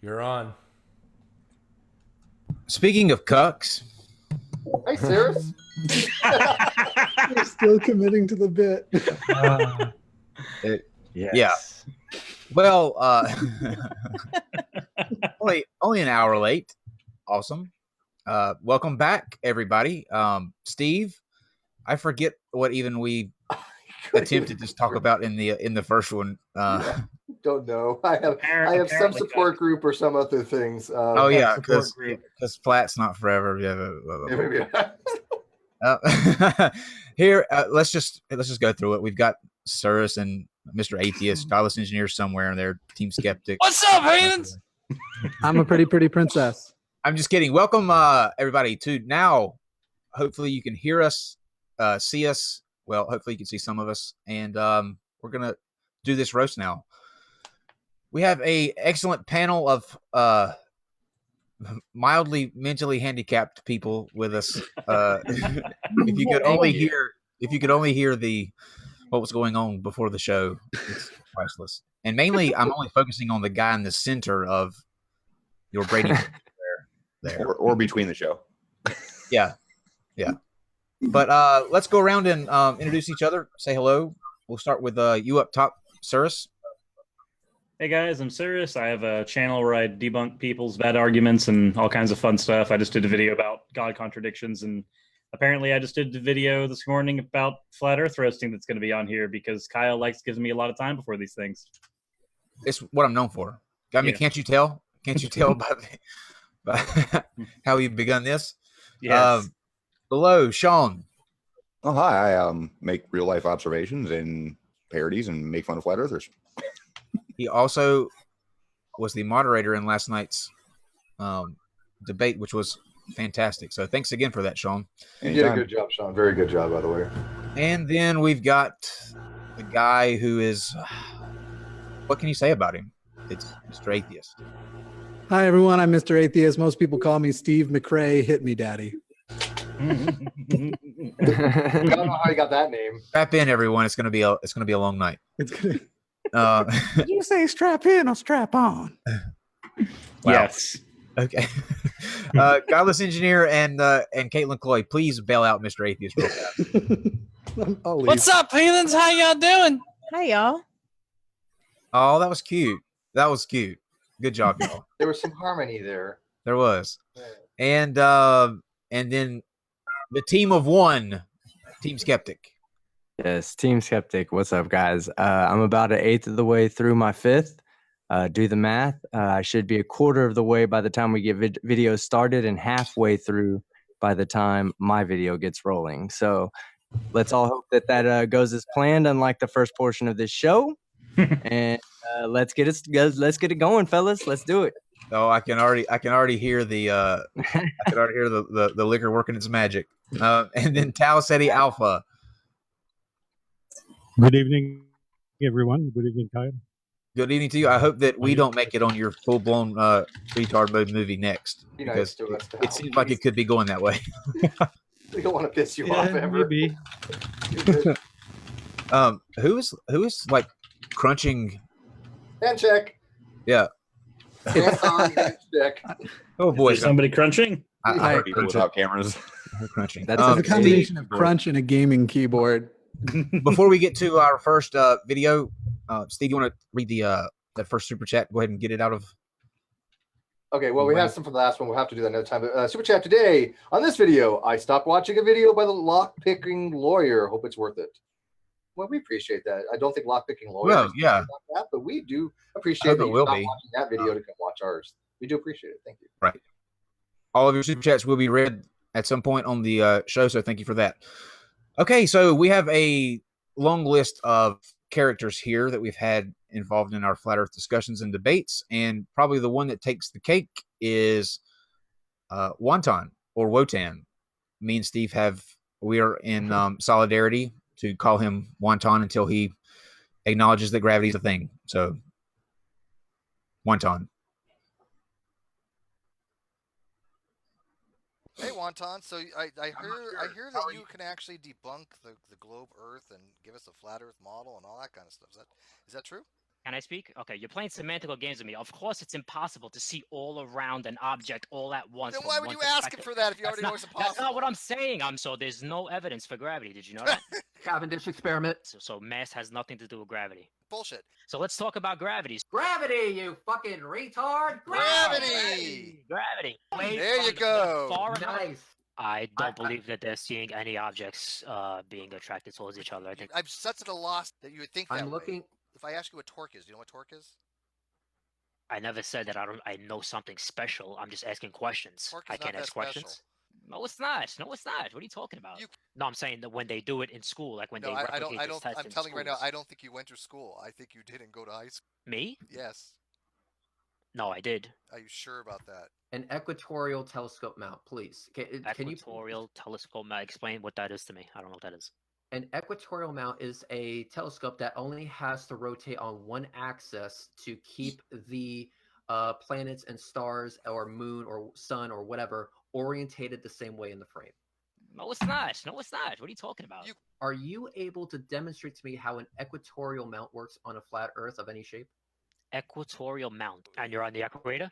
You're on. Speaking of cucks, Hey, Cirrus. You're still committing to the bit. Yes. yeah. Well, only an hour late. Awesome. Welcome back, everybody. Steve, I forget what even we attempted to talk about in the first one. Don't know. I have some support group or some other things. Oh yeah, because flat's not forever. Yeah. Here, let's just go through it. We've got Cirrus and Mr. Atheist, Godless Engineer somewhere, and they're Team Skeptic. What's up, Haynes? I'm a pretty princess. I'm just kidding. Welcome, everybody, to now. Hopefully, you can hear us, see us. Well, hopefully, you can see some of us, and we're gonna do this roast now. We have a excellent panel of mildly mentally handicapped people with us. If you could only hear what was going on before the show, it's priceless. And mainly, I'm only focusing on the guy in the center of your Brady there. Or between the show. Yeah. But let's go around and introduce each other. Say hello. We'll start with you up top, Cirrus. Hey guys, I'm Cirrus. I have a channel where I debunk people's bad arguments and all kinds of fun stuff. I just did a video about God contradictions, and apparently I just did a video this morning about flat earth roasting that's going to be on here because Kyle likes giving me a lot of time before these things. It's what I'm known for. I mean, Can't you tell? Can't you tell by how we've begun this? Yes. Below, Sean. Oh, hi. I make real life observations and parodies and make fun of flat earthers. He also was the moderator in last night's debate, which was fantastic. So thanks again for that, Sean. You did a good job, Sean. Very good job, by the way. And then we've got the guy who is, what can you say about him? It's Mr. Atheist. Hi, everyone. I'm Mr. Atheist. Most people call me Steve McRae. Hit me, daddy. I don't know how you got that name. Strap in, everyone. It's gonna be a long night. It's gonna... Did you say strap in or strap on? Wow. Yes. Okay. Godless Engineer and Caitlin Cloy, please bail out Mr. Atheist real fast. What's up, heathens? How y'all doing? Hi, y'all. Oh, that was cute. Good job, y'all. There was some harmony there. There was. And then the team of one, Team Skeptic. Yes, Team Skeptic. What's up, guys? I'm about an eighth of the way through my fifth. Do the math. I should be a quarter of the way by the time we get video started and halfway through by the time my video gets rolling. So let's all hope that goes as planned, unlike the first portion of this show. And let's get it going, fellas. Let's do it. Oh, I can already hear the the liquor working its magic. And then Tau Ceti Alpha. Good evening, everyone. Good evening, Kyle. Good evening to you. I hope that we don't make it on your full-blown retard mode movie next, because it seems like it could be going that way. We don't want to piss you off ever. Maybe. Who is like crunching? Hand check. Yeah. Hands on, hand check. Oh boy, Is somebody crunching? I heard People without cameras. crunching. That's a combination of crunch and a gaming keyboard. Before we get to our first video, Steve, you want to read that first super chat? Go ahead and get it out of. Okay, well, we have some from the last one. We'll have to do that another time. But, super chat today on this video. I stopped watching a video by the lock-picking lawyer. Hope it's worth it. Well, we appreciate that. I don't think lock-picking lawyer. Well, yeah, that, but we do appreciate that you stopped watching that video to come watch ours. We do appreciate it. Thank you. Right. All of your super chats will be read at some point on the show, so thank you for that. Okay, so we have a long list of characters here that we've had involved in our flat earth discussions and debates, and probably the one that takes the cake is Wonton or Wotan. Me and Steve we are in solidarity to call him Wonton until he acknowledges that gravity is a thing. So Wonton. Hey Wonton, so I hear that you can actually debunk the globe Earth and give us a flat Earth model and all that kind of stuff. Is that true? Can I speak? Okay, you're playing semantical games with me. Of course, it's impossible to see all around an object all at once. Then from why would one you ask him perspective. for that if you That's already not, know it's impossible? That's not what I'm saying. So there's no evidence for gravity. Did you know that? Cavendish experiment. So mass has nothing to do with gravity. Bullshit. So let's talk about gravity. Gravity, you fucking retard. Gravity. Gravity. There you go. Nice. I don't believe that they're seeing any objects being attracted towards each other. I think I'm such at a loss that you would think that I'm way. looking. If I ask you what torque is, do you know what torque is? I never said that I know something special. I'm just asking questions. Torque is I not can't that ask questions. No, it's not. No, it's not. What are you talking about? No, I'm saying that when they do it in school, like when No, they I replicate don't. this test I'm in telling you right now, schools. I don't think you went to school. I think you didn't go to high school. Me? Yes. No, I did. Are you sure about that? An equatorial telescope mount, please. Can you Equatorial telescope mount. Explain what that is to me. I don't know what that is. An equatorial mount is a telescope that only has to rotate on one axis to keep the planets and stars or moon or sun or whatever orientated the same way in the frame. No, it's not. No, it's not. What are you talking about? Are you able to demonstrate to me how an equatorial mount works on a flat Earth of any shape? Equatorial mount. And you're on the equator?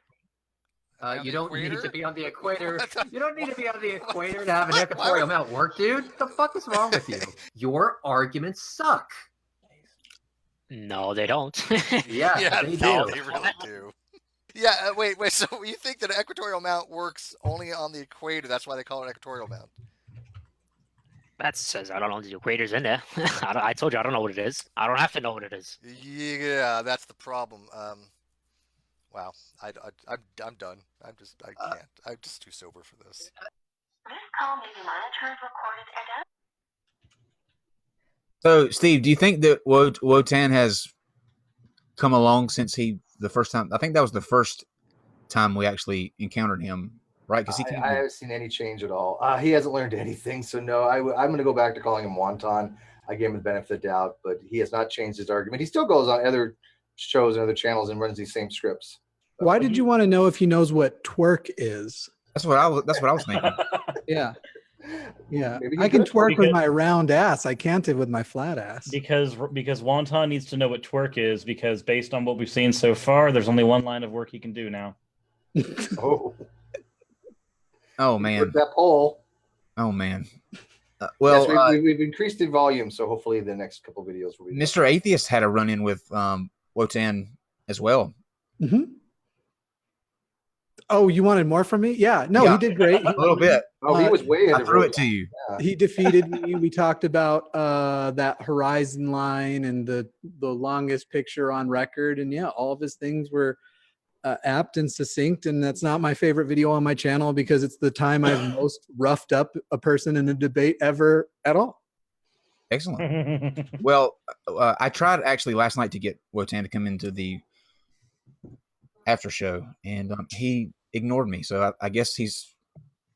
You don't need to be on the equator. You don't need to be on the equator to have an equatorial mount work, dude. What the fuck is wrong with you? Your arguments suck. No, they don't. Yeah, they do. They really do. Yeah, wait. So you think that an equatorial mount works only on the equator? That's why they call it an equatorial mount. That says I don't know the equator's in there. I told you I don't know what it is. I don't have to know what it is. Yeah, that's the problem. Wow, I'm done. I can't. I'm just too sober for this. This call may be monitored, recorded, and So, Steve, do you think that Wotan has come along since the first time? I think that was the first time we actually encountered him, right? Because I haven't seen any change at all. He hasn't learned anything, so no. I'm going to go back to calling him Wonton. I gave him the benefit of the doubt, but he has not changed his argument. He still goes on other shows and other channels and runs these same scripts. Why did you want to know if he knows what twerk is? That's what I was thinking. Yeah. Yeah. Maybe I can good. twerk with my round ass. I can't with my flat ass. Because Wonton needs to know what twerk is, because based on what we've seen so far, there's only one line of work he can do now. Oh man. That poll. Oh man. Well, yes, we've increased the volume, so hopefully the next couple videos will be. Mr. Atheist had a run-in with Wotan as well. Mm-hmm. Oh, you wanted more from me? Yeah. No, he did great. A little bit. Oh, he was way. I threw it to you. Yeah. He defeated me. We talked about that horizon line and the longest picture on record, and yeah, all of his things were apt and succinct. And that's not my favorite video on my channel because it's the time I've most roughed up a person in a debate ever at all. Excellent. Well, I tried actually last night to get Wotan to come into the after show, and he ignored me. So I guess he's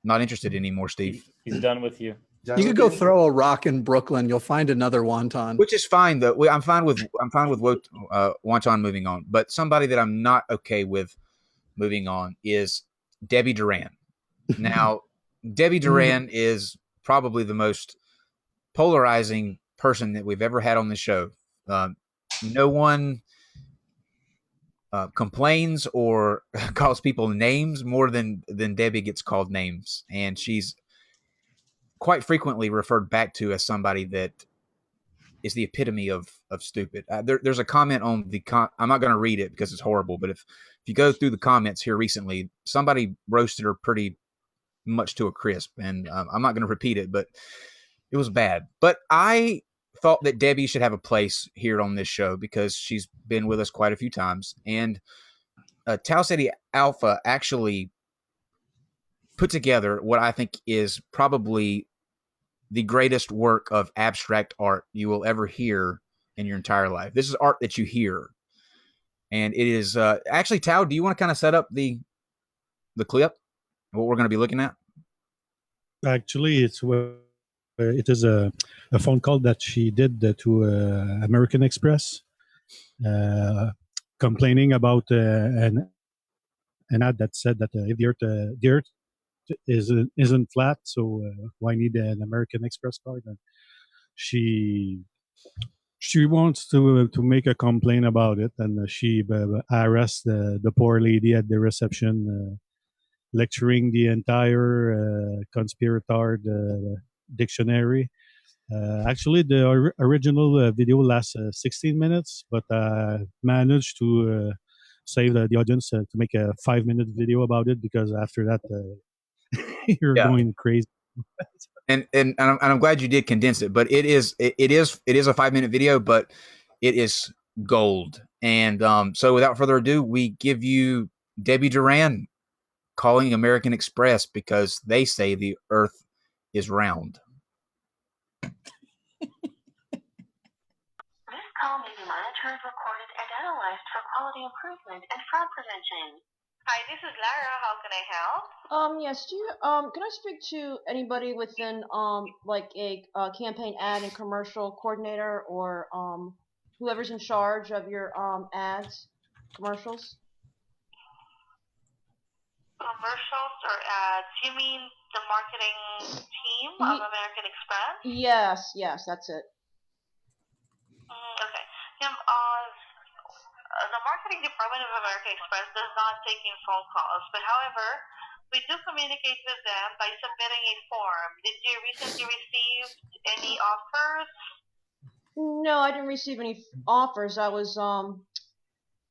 not interested anymore, Steve. He's done with you. You could go throw a rock in Brooklyn. You'll find another Wonton. Which is fine though. I'm fine with Wonton moving on. But somebody that I'm not okay with moving on is Debbie Duran. Now, Debbie Duran is probably the most polarizing person that we've ever had on the show. No one complains or calls people names more than Debbie gets called names, and she's quite frequently referred back to as somebody that is the epitome of stupid. There's a comment on I'm not going to read it because it's horrible, but if you go through the comments here recently, somebody roasted her pretty much to a crisp, and I'm not going to repeat it, but it was bad. But I thought that Debbie should have a place here on this show because she's been with us quite a few times, and Tau Ceti Alpha actually put together what I think is probably the greatest work of abstract art you will ever hear in your entire life. This is art that you hear. And it is actually, Tau, do you want to kind of set up the clip, what we're going to be looking at? Actually, it is a phone call that she did to American Express, complaining about an ad that said that if the Earth isn't flat, so why need an American Express card? And she she wants to make a complaint about it, and she harassed the poor lady at the reception, lecturing the entire conspirator dictionary. Actually, the original video lasts 16 minutes, but managed to save the audience to make a 5-minute video about it, because after that, you're going crazy. And I'm glad you did condense it, but it is a 5-minute video, but it is gold. And so without further ado, we give you Debbie Duran calling American Express because they say the Earth is round. This call may be monitored, recorded, and analyzed for quality improvement and fraud prevention. Hi, this is Lara. How can I help? Yes. Do you can I speak to anybody within like a campaign ad and commercial coordinator, or whoever's in charge of your ads, commercials? Commercials or ads? You mean the marketing team of American Express? Yes, that's it. Okay. Yeah, the marketing department of American Express does not take in phone calls, but however, we do communicate with them by submitting a form. Did you recently receive any offers? No, I didn't receive any offers. I was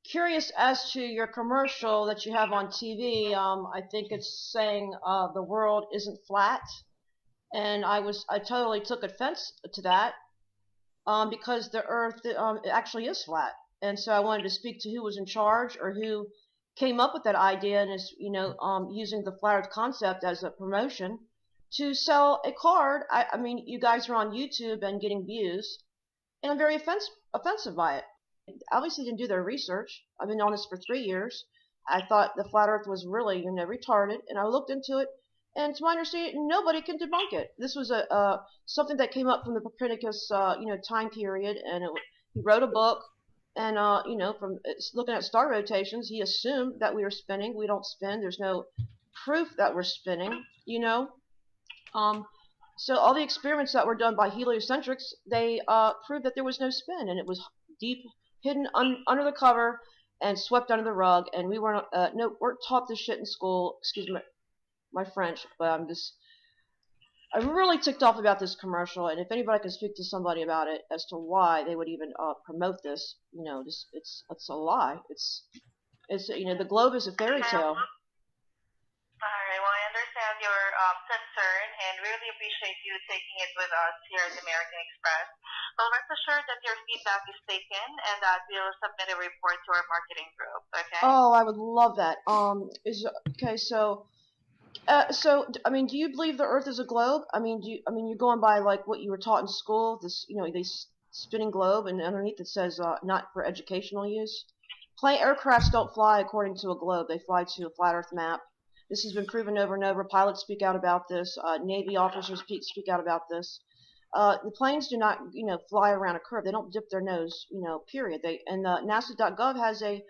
curious as to your commercial that you have on TV. I think it's saying the world isn't flat, and I totally took offense to that. Because the Earth it actually is flat, and so I wanted to speak to who was in charge or who came up with that idea and is using the flat Earth concept as a promotion to sell a card. I mean, you guys are on YouTube and getting views, and I'm very offensive by it. Obviously, didn't do their research. I've been on this for 3 years. I thought the flat Earth was really retarded, and I looked into it. And to my understanding, nobody can debunk it. This was something that came up from the Copernicus, time period, and he wrote a book, and from looking at star rotations, he assumed that we were spinning. We don't spin. There's no proof that we're spinning. So all the experiments that were done by heliocentrics, they proved that there was no spin, and it was deep hidden under the cover and swept under the rug. And we weren't taught this shit in school. Excuse me. My French, but I'm really ticked off about this commercial, and if anybody can speak to somebody about it as to why they would even promote this, it's a lie. It's the globe is a fairy tale. Alright, well, I understand your concern and really appreciate you taking it with us here at American Express. Well, rest assured that your feedback is taken and that we'll submit a report to our marketing group, okay? Oh, I would love that. Okay, so I mean, do you believe the Earth is a globe? I mean, you're going by like what you were taught in school, this, this spinning globe, and underneath it says not for educational use. Aircrafts don't fly according to a globe; they fly to a flat Earth map. This has been proven over and over. Pilots speak out about this. Navy officers speak out about this. The planes do not, fly around a curve. They don't dip their nose, period. NASA.gov has a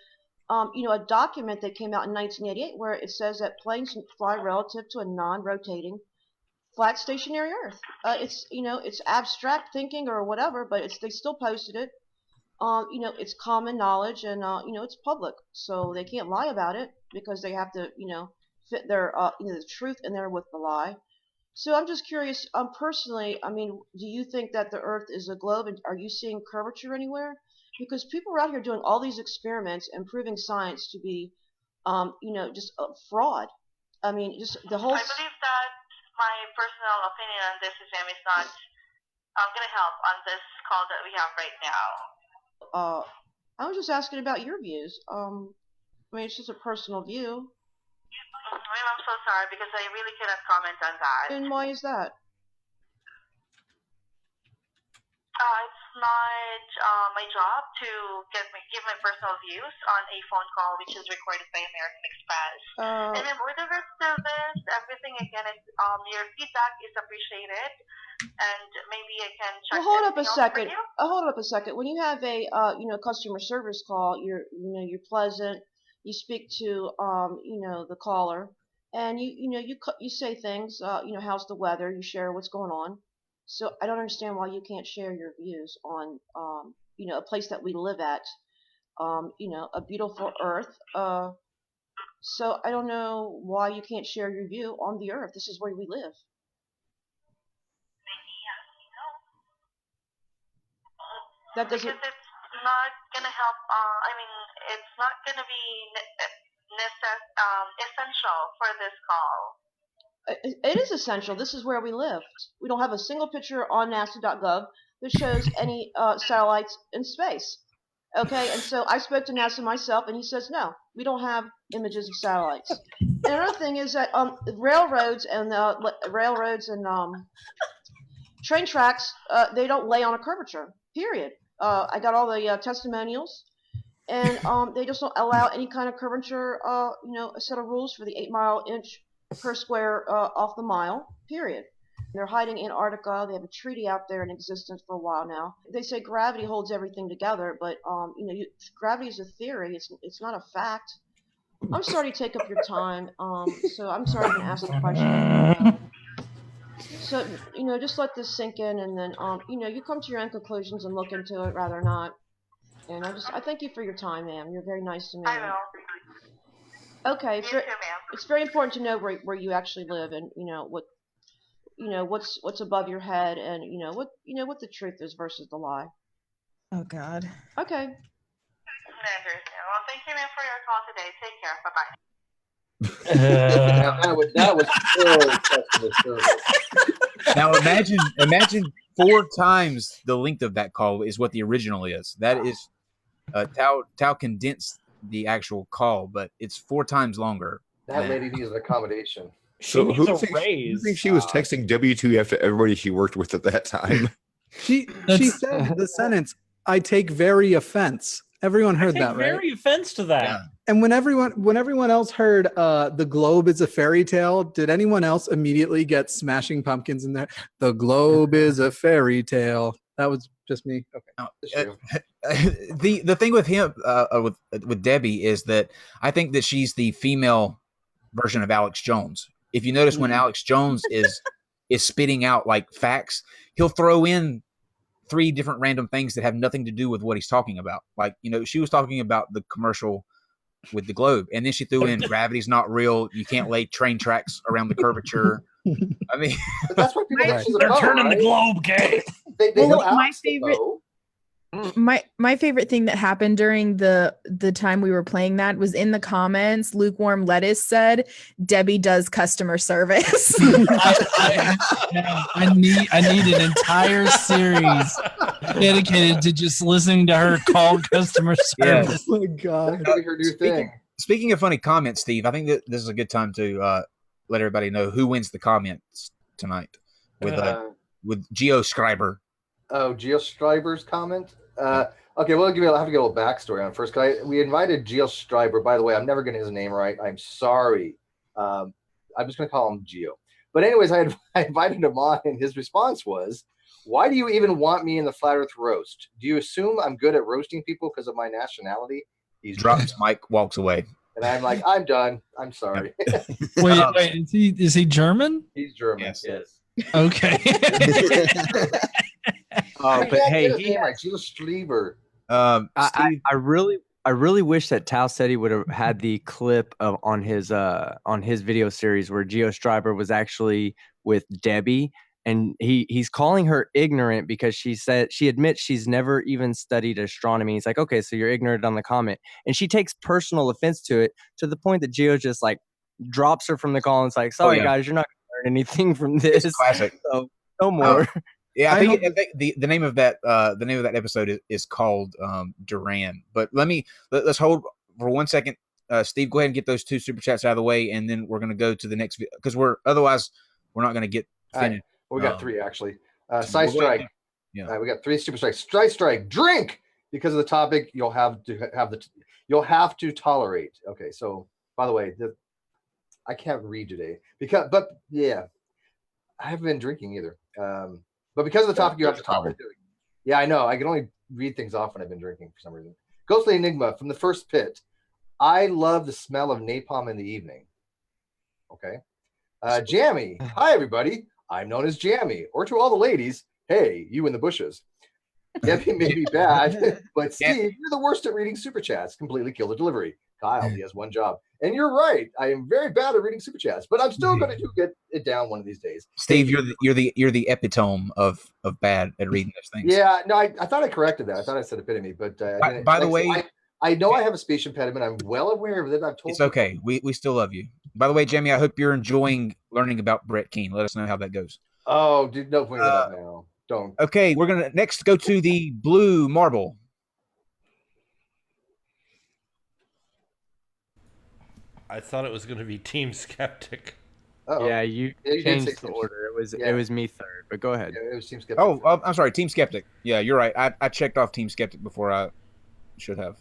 document that came out in 1988 where it says that planes fly relative to a non-rotating, flat, stationary Earth. It's abstract thinking or whatever, but they still posted it. It's common knowledge, and it's public, so they can't lie about it because they have to, fit their, the truth in there with the lie. So I'm just curious, personally, I mean, do you think that the Earth is a globe, and are you seeing curvature anywhere? Because people are out here doing all these experiments and proving science to be, just a fraud. I mean, just the whole. I believe that my personal opinion on this is not going to help on this call that we have right now. I was just asking about your views. I mean, it's just a personal view. I'm so sorry because I really cannot comment on that. And why is that? It's not my job to give my personal views on a phone call which is recorded by American Express. And then with the rest of this, everything again is your feedback is appreciated, and maybe I can check. Well, hold up a second. Hold up a second. When you have a customer service call, you're pleasant. You speak to the caller, and you say things. How's the weather? You share what's going on. So I don't understand why you can't share your views on, a place that we live at, a beautiful Earth. So I don't know why you can't share your view on the Earth. This is where we live. That doesn't. Because it's not gonna help. I mean, it's not gonna be essential for this call. It is essential. This is where we lived. We don't have a single picture on NASA.gov that shows any satellites in space. Okay, and so I spoke to NASA myself, and he says no, we don't have images of satellites. And another thing is that railroads and train tracks, they don't lay on a curvature. Period. I got all the testimonials, and they just don't allow any kind of curvature. A set of rules for the 8-mile inch per square off the mile. Period. They're hiding Antarctica. They have a treaty out there in existence for a while now. They say gravity holds everything together, but gravity is a theory. It's not a fact. I'm sorry to take up your time. So I'm sorry I even asked the question. So just let this sink in, and then you come to your own conclusions and look into it, rather not. And I thank you for your time, ma'am. You're very nice to me. I will. Okay, You too, ma'am. it's very important to know where you actually live, and what's above your head, and what the truth is versus the lie. Oh God. Okay. I understand. Well, thank you, ma'am, for your call today. Take care. Bye bye. That was poor customer service. Now imagine 4 times the length of that call is what the original is. That is Tao condensed the actual call, but it's 4 times longer. That lady needs an accommodation. So who thinks she was texting WTF to everybody she worked with at that time? She said the sentence, "I take very offense." Everyone heard that, right? Very offense to that. Yeah. And when everyone else heard the globe is a fairy tale, did anyone else immediately get Smashing Pumpkins in there? The globe is a fairy tale. That was just me. Okay. The thing with him with Debbie is that I think that she's the female version of Alex Jones. If you notice when Alex Jones is spitting out like facts, he'll throw in 3 different random things that have nothing to do with what he's talking about. Like, she was talking about the commercial with the globe, and then she threw in gravity's not real. You can't lay train tracks around the curvature. I mean, but that's what people think They're turning the globe gay. They Well, know my favorite. My favorite thing that happened during the time we were playing that was in the comments. Lukewarm Lettuce said, "Debbie does customer service." I need an entire series dedicated to just listening to her call customer service. Oh my God. That's her new thing. Speaking of funny comments, Steve, I think that this is a good time to let everybody know who wins the comments tonight with GeoScriber. Oh, GeoScriber's comment? Okay, well, I'll have to get a little backstory on it first. We invited GeoScriber. By the way, I'm never getting his name right. I'm sorry. I'm just going to call him Geo. But anyways, I invited him on, and his response was, "Why do you even want me in the Flat Earth roast? Do you assume I'm good at roasting people because of my nationality?" He drops mic, walks away. And I'm like, "I'm done. I'm sorry." Wait, is he German? He's German. Yes. Okay. But hey, GeoScriber. I really wish that Tao said he would have had the clip of on his video series where GeoScriber was actually with Debbie, and he's calling her ignorant because she admits she's never even studied astronomy. He's like, okay, so you're ignorant on the comment, and she takes personal offense to it, to the point that Geo just like drops her from the call and it's like, sorry guys, you're not gonna learn anything from this. It's classic. So no more. Yeah, I think the name of that episode is called Duran. But let's hold for 1 second. Steve, go ahead and get those 2 super chats out of the way, and then we're going to go to the next video because otherwise we're not going to get finished. We got 3 actually. Side Strike. Yeah, we got 3 super strikes. Strike. Drink because of the topic. You'll have to tolerate. Okay, so by the way, I can't read today but I haven't been drinking either. But because of the topic, you have to tolerate. Yeah, I know. I can only read things off when I've been drinking for some reason. Ghostly Enigma from the first pit. I love the smell of napalm in the evening. Okay. Jammy. Hi, everybody. I'm known as Jammy, or to all the ladies, hey, you in the bushes. Debbie may be bad, but Steve, you're the worst at reading super chats. Completely kill the delivery. Kyle, he has one job. And you're right. I am very bad at reading super chats, but I'm still going to get it down one of these days. Steve, you're the epitome of bad at reading those things. Yeah, no, I thought I corrected that. I thought I said epitome, but By the way, I know I have a speech impediment. I'm well aware of it. I've told it's okay. We still love you. By the way, Jamie, I hope you're enjoying learning about Brett Keane. Let us know how that goes. Oh, dude, no, bring it up now. Don't. Okay, we're gonna next go to the blue marble. I thought it was going to be Team Skeptic. Uh-oh. Yeah, you changed the order. It was me third, but go ahead. Yeah, it was Team Skeptic. Oh, I'm sorry, Team Skeptic. Yeah, you're right. I checked off Team Skeptic before I should have.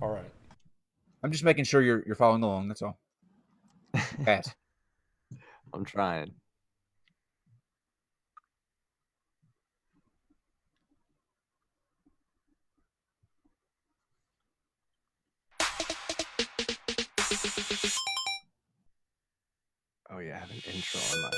All right. I'm just making sure you're following along. That's all. Pass. I'm trying. Oh yeah, I have an intro on mine.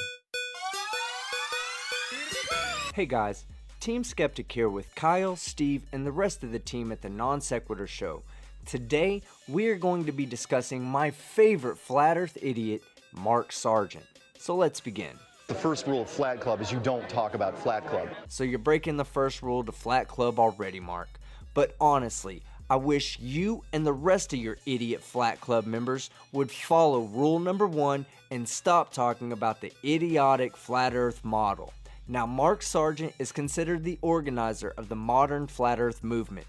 Hey guys, Team Skeptic here with Kyle, Steve, and the rest of the team at the NonSequitur Show. Today, we are going to be discussing my favorite flat earth idiot, Mark Sargent. So let's begin. The first rule of Flat Club is you don't talk about Flat Club. So you're breaking the first rule to Flat Club already, Mark. But honestly, I wish you and the rest of your idiot Flat Club members would follow rule number 1 and stop talking about the idiotic Flat Earth model. Now, Mark Sargent is considered the organizer of the modern Flat Earth movement.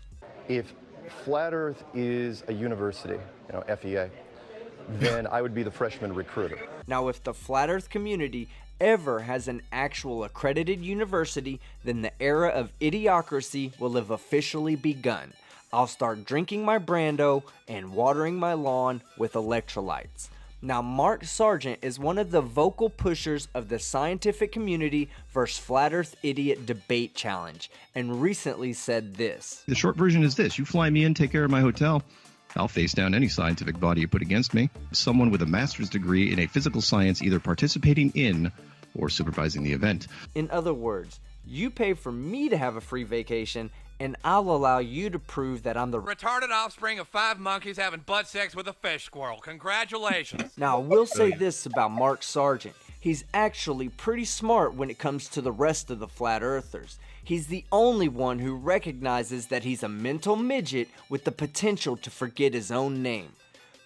If Flat Earth is a university, FEA, then I would be the freshman recruiter. Now, if the Flat Earth community ever has an actual accredited university, then the era of idiocracy will have officially begun. I'll start drinking my Brando and watering my lawn with electrolytes. Now, Mark Sargent is one of the vocal pushers of the scientific community versus Flat Earth Idiot debate challenge, and recently said this. The short version is this: you fly me in, take care of my hotel, I'll face down any scientific body you put against me. Someone with a master's degree in a physical science either participating in or supervising the event. In other words, you pay for me to have a free vacation, and I'll allow you to prove that I'm the retarded offspring of 5 monkeys having butt sex with a fish squirrel. Congratulations. Now, I will say this about Mark Sargent. He's actually pretty smart when it comes to the rest of the flat earthers. He's the only one who recognizes that he's a mental midget with the potential to forget his own name.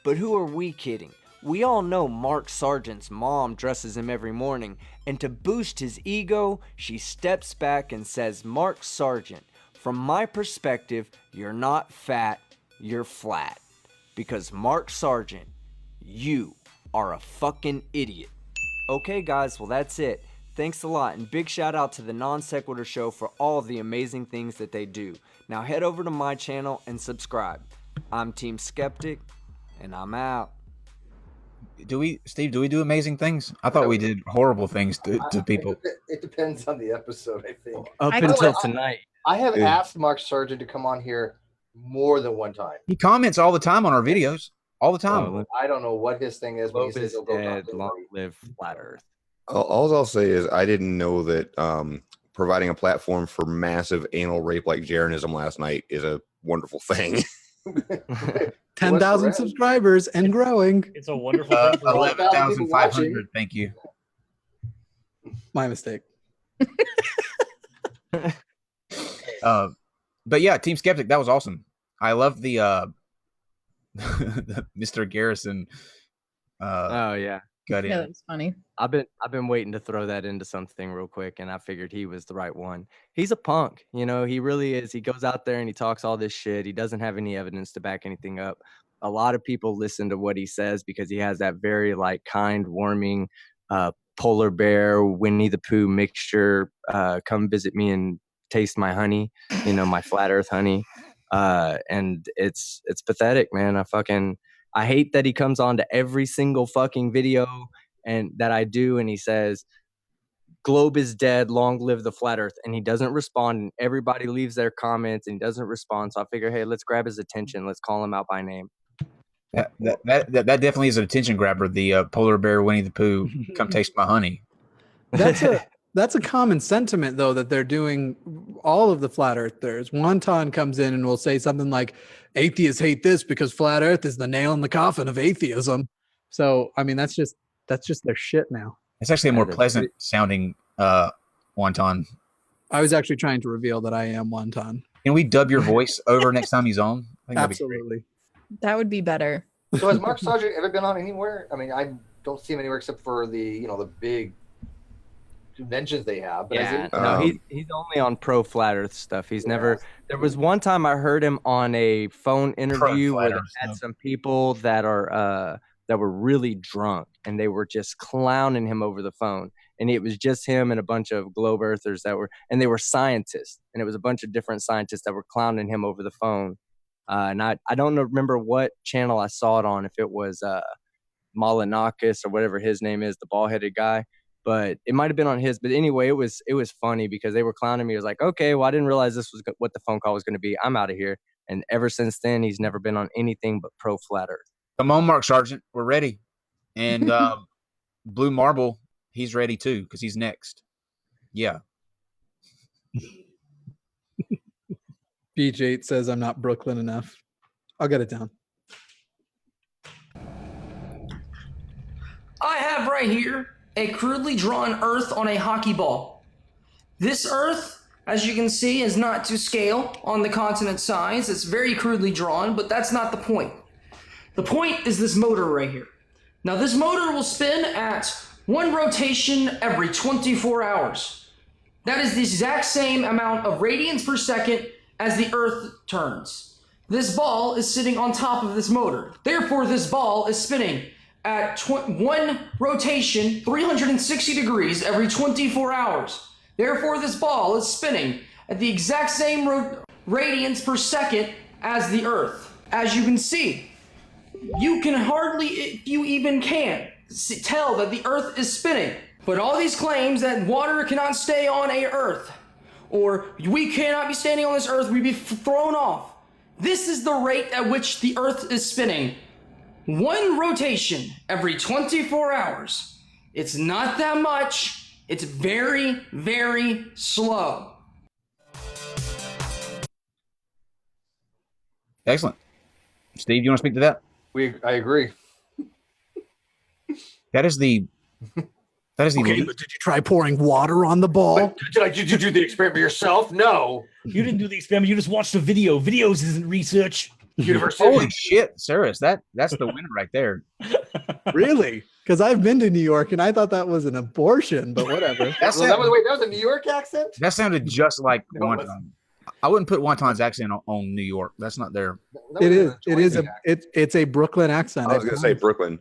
But who are we kidding? We all know Mark Sargent's mom dresses him every morning, and to boost his ego, she steps back and says, Mark Sargent, from my perspective, you're not fat, you're flat. Because Mark Sargent, you are a fucking idiot. Okay guys, well that's it. Thanks a lot, and big shout out to the NonSequitur Show for all of the amazing things that they do. Now head over to my channel and subscribe. I'm Team Skeptic, and I'm out. Steve, do we do amazing things? I thought we did horrible things to people. It depends on the episode, I think. Up until tonight. I have asked Mark Sargent to come on here more than one time. He comments all the time on our videos. All the time. I don't know what his thing is. When he Globe says is he'll go dead, talk to long anybody. live Flat Earth. All I'll say is I didn't know that providing a platform for massive anal rape like Jaronism last night is a wonderful thing. 10,000 subscribers and growing. It's a wonderful 11,500. Thank you. My mistake. But yeah, Team Skeptic, that was awesome. I love the Mr. Garrison. Oh yeah. Got in. Yeah, that's funny. I've been waiting to throw that into something real quick, and I figured he was the right one. He's a punk, he really is. He goes out there and he talks all this shit. He doesn't have any evidence to back anything up. A lot of people listen to what he says because he has that very kind, warming, polar bear, Winnie the Pooh mixture. Come visit me and taste my honey, my flat earth honey. And it's pathetic, man. I hate that he comes on to every single fucking video and that I do, and he says, globe is dead, long live the flat earth, and he doesn't respond, and everybody leaves their comments and he doesn't respond. So I figure, hey, let's grab his attention, let's call him out by name. That definitely is an attention grabber. The polar bear Winnie the Pooh, come taste my honey. That's a common sentiment, though, that they're doing. All of the flat earthers. Wonton comes in and will say something like, "Atheists hate this because flat Earth is the nail in the coffin of atheism." So, I mean, that's just their shit now. It's actually a more pleasant sounding Wonton. I was actually trying to reveal that I am Wonton. Can we dub your voice over next time he's on? I think that'd be great. Absolutely. That would be better. So has Mark Sargent ever been on anywhere? I mean, I don't see him anywhere except for the the big conventions they have. But Yeah, no, he's only on pro flat Earth stuff. He's never. There was one time I heard him on a phone interview where they had some people that are that were really drunk and they were just clowning him over the phone. And it was just him and a bunch of globe earthers and they were scientists, and it was a bunch of different scientists that were clowning him over the phone. And I don't remember what channel I saw it on, if it was Malinakis or whatever his name is, the bald-headed guy, but it might have been on his. But anyway, it was funny because they were clowning me. I was like, okay, well, I didn't realize this was what the phone call was going to be. I'm out of here. And ever since then, he's never been on anything but pro flat Earth. Come on, Mark Sargent, we're ready. And Blue Marble, he's ready too because he's next. Yeah. Beach 8 says I'm not Brooklyn enough. I'll get it down. I have right here a crudely drawn Earth on a hockey ball. This Earth, as you can see, is not to scale on the continent size. It's very crudely drawn, but that's not the point. The point is this motor right here. Now, this motor will spin at 1 rotation every 24 hours. That is the exact same amount of radians per second as the Earth turns. This ball is sitting on top of this motor. Therefore, this ball is spinning at 1 rotation, 360 degrees every 24 hours. Therefore, this ball is spinning at the exact same radians per second as the Earth. As you can see, you can hardly, if you even can, tell that the Earth is spinning. But all these claims that water cannot stay on a Earth, or we cannot be standing on this Earth, we'd be thrown off. This is the rate at which the Earth is spinning. 1 rotation every 24 hours. It's not that much. It's very, very slow. Excellent. Steve, you want to speak to that? I agree. That is the Okay, but did you try pouring water on the ball? Did you do the experiment yourself? No. You didn't do the experiment. You just watched a video. Videos isn't research. University. Holy shit, Cyrus, that's the winner right there. Really? Because I've been to New York and I thought that was an abortion, but whatever. That was a New York accent? That sounded just like Wonton. I wouldn't put Wonton's accent on New York. That's not there. It's a Brooklyn accent. I was going to say Brooklyn.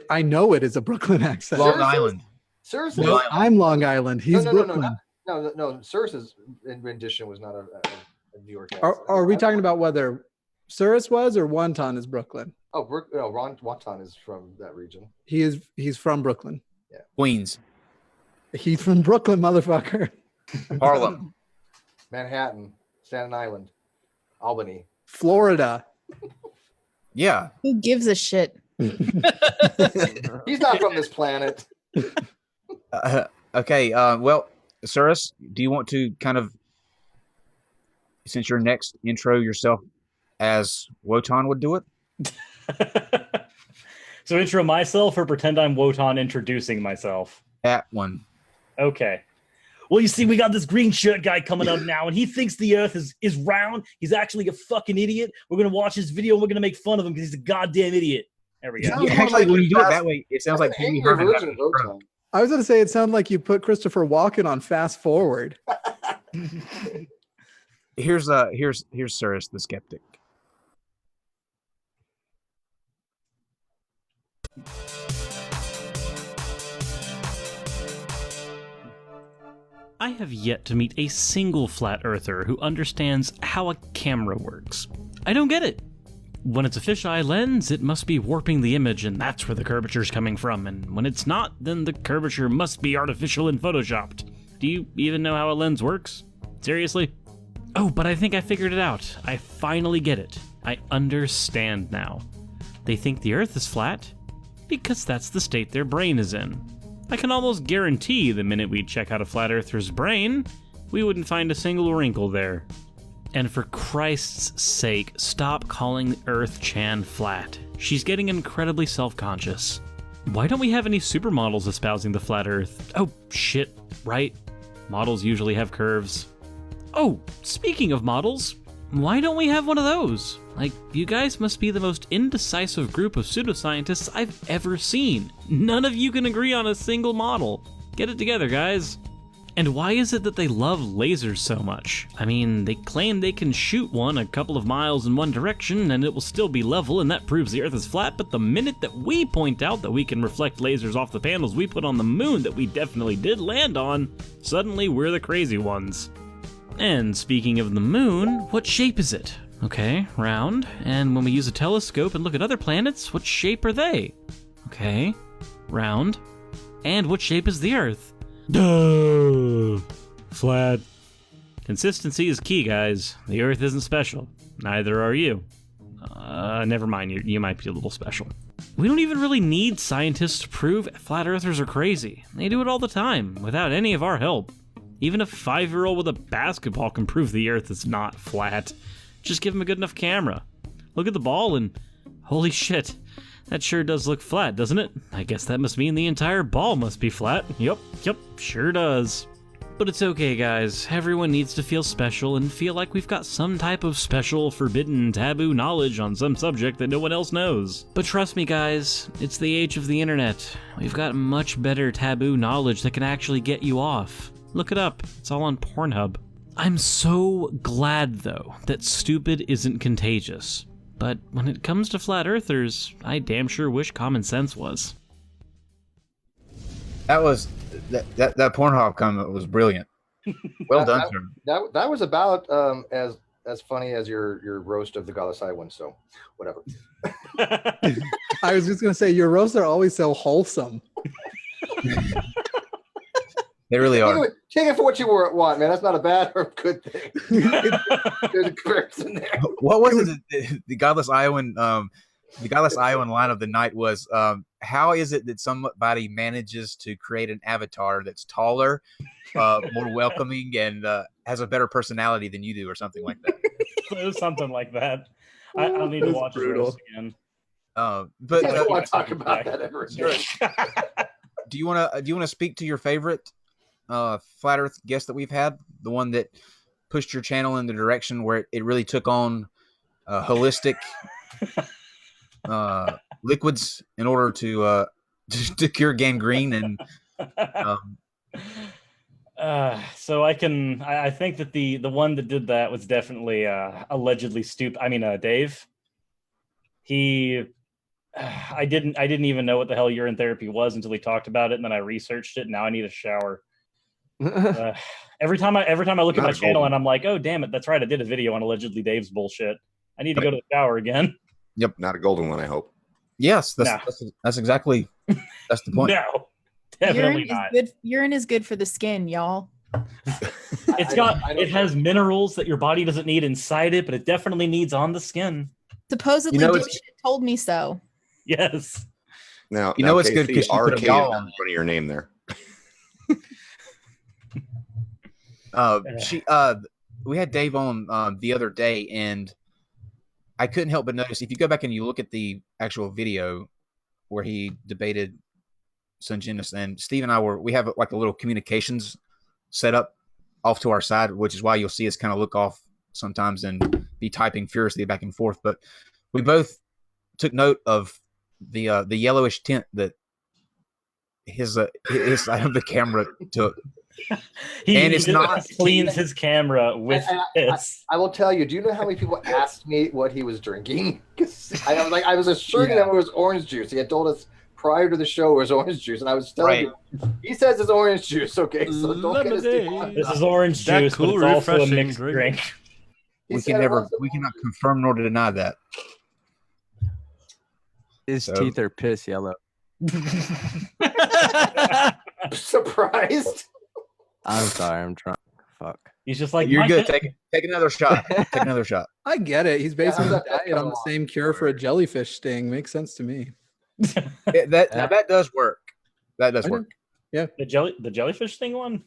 I know it is a Brooklyn accent. Long Island. Seriously? No, I'm Long Island. He's Brooklyn. No. Cyrus's rendition was not a New York accent. Are we talking about whether Cyrus was or Wonton is Brooklyn? Oh, Wonton is from that region. He's from Brooklyn. Yeah. Queens. He's from Brooklyn, motherfucker. Harlem. Manhattan, Staten Island, Albany, Florida. Yeah. Who gives a shit? He's not from this planet. Okay. Well, Cyrus, do you want to kind of, since you're next, intro yourself as Wotan would do it? So intro myself or pretend I'm Wotan introducing myself? That one. Okay. Well, you see, we got this green shirt guy coming up now, and he thinks the Earth is round. He's actually a fucking idiot. We're going to watch his video, and we're going to make fun of him because he's a goddamn idiot. There we go. Yeah, actually, when you do it that way, it sounds like Pee Wee Herman. I was going to say it sounded like you put Christopher Walken on fast forward. Here's Cyrus the skeptic. I have yet to meet a single flat earther who understands how a camera works. I don't get it. When it's a fisheye lens, it must be warping the image, and that's where the curvature's coming from. And when it's not, then the curvature must be artificial and photoshopped. Do you even know how a lens works? Seriously? Oh, but I think I figured it out. I finally get it. I understand now. They think the Earth is flat because that's the state their brain is in. I can almost guarantee the minute we check out a flat earther's brain, we wouldn't find a single wrinkle there. And for Christ's sake, stop calling Earth Chan flat. She's getting incredibly self-conscious. Why don't we have any supermodels espousing the flat Earth? Oh, shit, right? Models usually have curves. Oh, speaking of models, why don't we have one of those? Like, you guys must be the most indecisive group of pseudoscientists I've ever seen. None of you can agree on a single model. Get it together, guys. And why is it that they love lasers so much? I mean, they claim they can shoot one a couple of miles in one direction and it will still be level, and that proves the Earth is flat, but the minute that we point out that we can reflect lasers off the panels we put on the moon that we definitely did land on, suddenly we're the crazy ones. And speaking of the moon, what shape is it? Okay, round. And when we use a telescope and look at other planets, what shape are they? Okay, round. And what shape is the Earth? Duh! Flat. Consistency is key, guys. The Earth isn't special. Neither are you. Never mind, you might be a little special. We don't even really need scientists to prove flat earthers are crazy. They do it all the time, without any of our help. Even a 5-year-old with a basketball can prove the Earth is not flat. Just give him a good enough camera. Look at the ball and... holy shit. That sure does look flat, doesn't it? I guess that must mean the entire ball must be flat. Yep, sure does. But it's okay, guys. Everyone needs to feel special and feel like we've got some type of special, forbidden, taboo knowledge on some subject that no one else knows. But trust me, guys, it's the age of the internet. We've got much better taboo knowledge that can actually get you off. Look it up. It's all on Pornhub. I'm so glad, though, that stupid isn't contagious. But when it comes to flat earthers, I damn sure wish common sense was. That that Pornhub comment was brilliant. Well done, sir. That was about as funny as your roast of the Godless Iowans, so whatever. I was just gonna say your roasts are always so wholesome. They really are. Take it for what you want, man. That's not a bad or good thing. There's a comparison there. What was it? The Godless Iowan, the Godless Iowan line of the night was, how is it that somebody manages to create an avatar that's taller, more welcoming, and has a better personality than you do, or something like that? It was something like that. I'll need to watch it again. But I don't want to talk about that ever again. Do you want to speak to your favorite flat Earth guest that we've had, the one that pushed your channel in the direction where it really took on holistic liquids in order to cure gangrene and so I think that the one that did that was definitely allegedly stupid. I mean, Dave. I didn't even know what the hell urine therapy was until he talked about it, and then I researched it. And now I need a shower. Every time I look at my channel and I'm like, oh damn it, that's right, I did a video on allegedly Dave's bullshit. I need to go to the shower again. Yep, not a golden one, I hope. Yes, that's exactly that's the point. No, definitely not. Urine is good for the skin, y'all. It has minerals that your body doesn't need inside it, but it definitely needs on the skin. Supposedly, Dipshit told me so. Yes. Now it's good because you put a doll in front of your name there. We had Dave on the other day, and I couldn't help but notice, if you go back and you look at the actual video where he debated Sungenis, and Steve and we have like a little communications set up off to our side, which is why you'll see us kind of look off sometimes and be typing furiously back and forth. But we both took note of the yellowish tint that his side of the camera took. It's not cleans his camera with this. I will tell you. Do you know how many people asked me what he was drinking? I was assuring them it was orange juice. He had told us prior to the show it was orange juice, and I was telling you, he says it's orange juice. Okay, so don't get us too. This is orange juice, but it's also a mixed drink. We cannot confirm nor deny that. His teeth are piss yellow. Surprised? I'm sorry, I'm drunk. fuck. He's just like, You're "My good. God." Take another shot. Take another shot. I get it. He's basing his that diet come on the along? same cure for a jellyfish sting. Makes sense to me. Now that does work. That does I know. work. Yeah. The jellyfish thing one.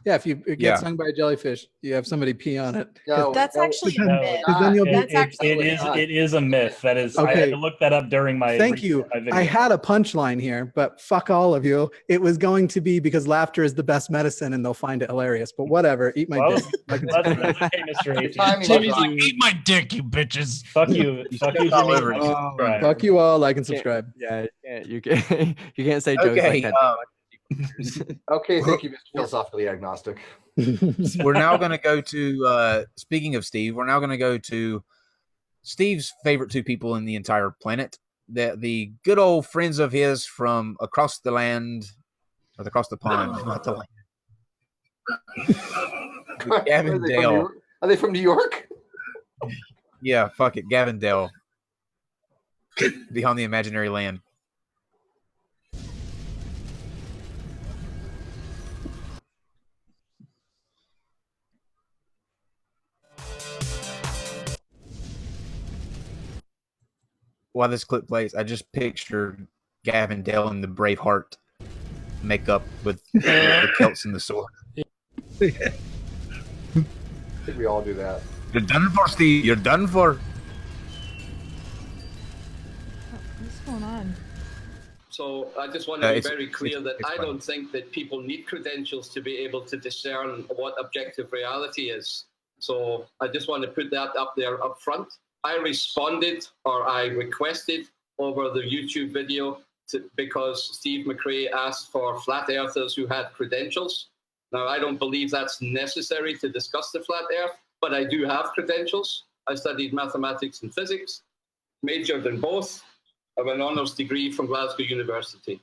Yeah, if you get Yeah. stung by a jellyfish, you have somebody pee on it. That's actually a No, myth. then you'll be- That's actually it is a myth. That is. I had Okay. to look that up during my. Thank you. My video. I had a punchline here, but fuck all of you. It was going to be because laughter is the best medicine and they'll find it hilarious. But whatever, eat my Well, dick. Like, that's okay, Mr. AT. Jimmy's like, eat my dick, you bitches. Fuck you. Fuck you, all Jimmy. over Like it. and subscribe. fuck you all, like and subscribe. Yeah, you can't you can't say jokes Okay. like that. Okay, thank you, Mr. Philosophically Agnostic. We're now going to go to. Speaking of Steve, we're now going to go to Steve's favorite two people in the entire planet. The good old friends of his from across the land, or across the pond, not the land. Gavin Dale. Are they from New York? Yeah, fuck it, Gavin Dale. Beyond the imaginary land. While this clip plays, I just pictured Gavin Dale in the Braveheart makeup with the kilts and the sword. I think we all do that. You're done for, Steve. You're done for. What's going on? So I just want to be It's- very clear that I fine. don't think that people need credentials to be able to discern what objective reality is. So I just want to put that up there up front. I responded, or I requested over the YouTube video because Steve McRae asked for flat earthers who had credentials. Now, I don't believe that's necessary to discuss the flat earth, but I do have credentials. I studied mathematics and physics, majored in both. I have an honours degree from Glasgow University.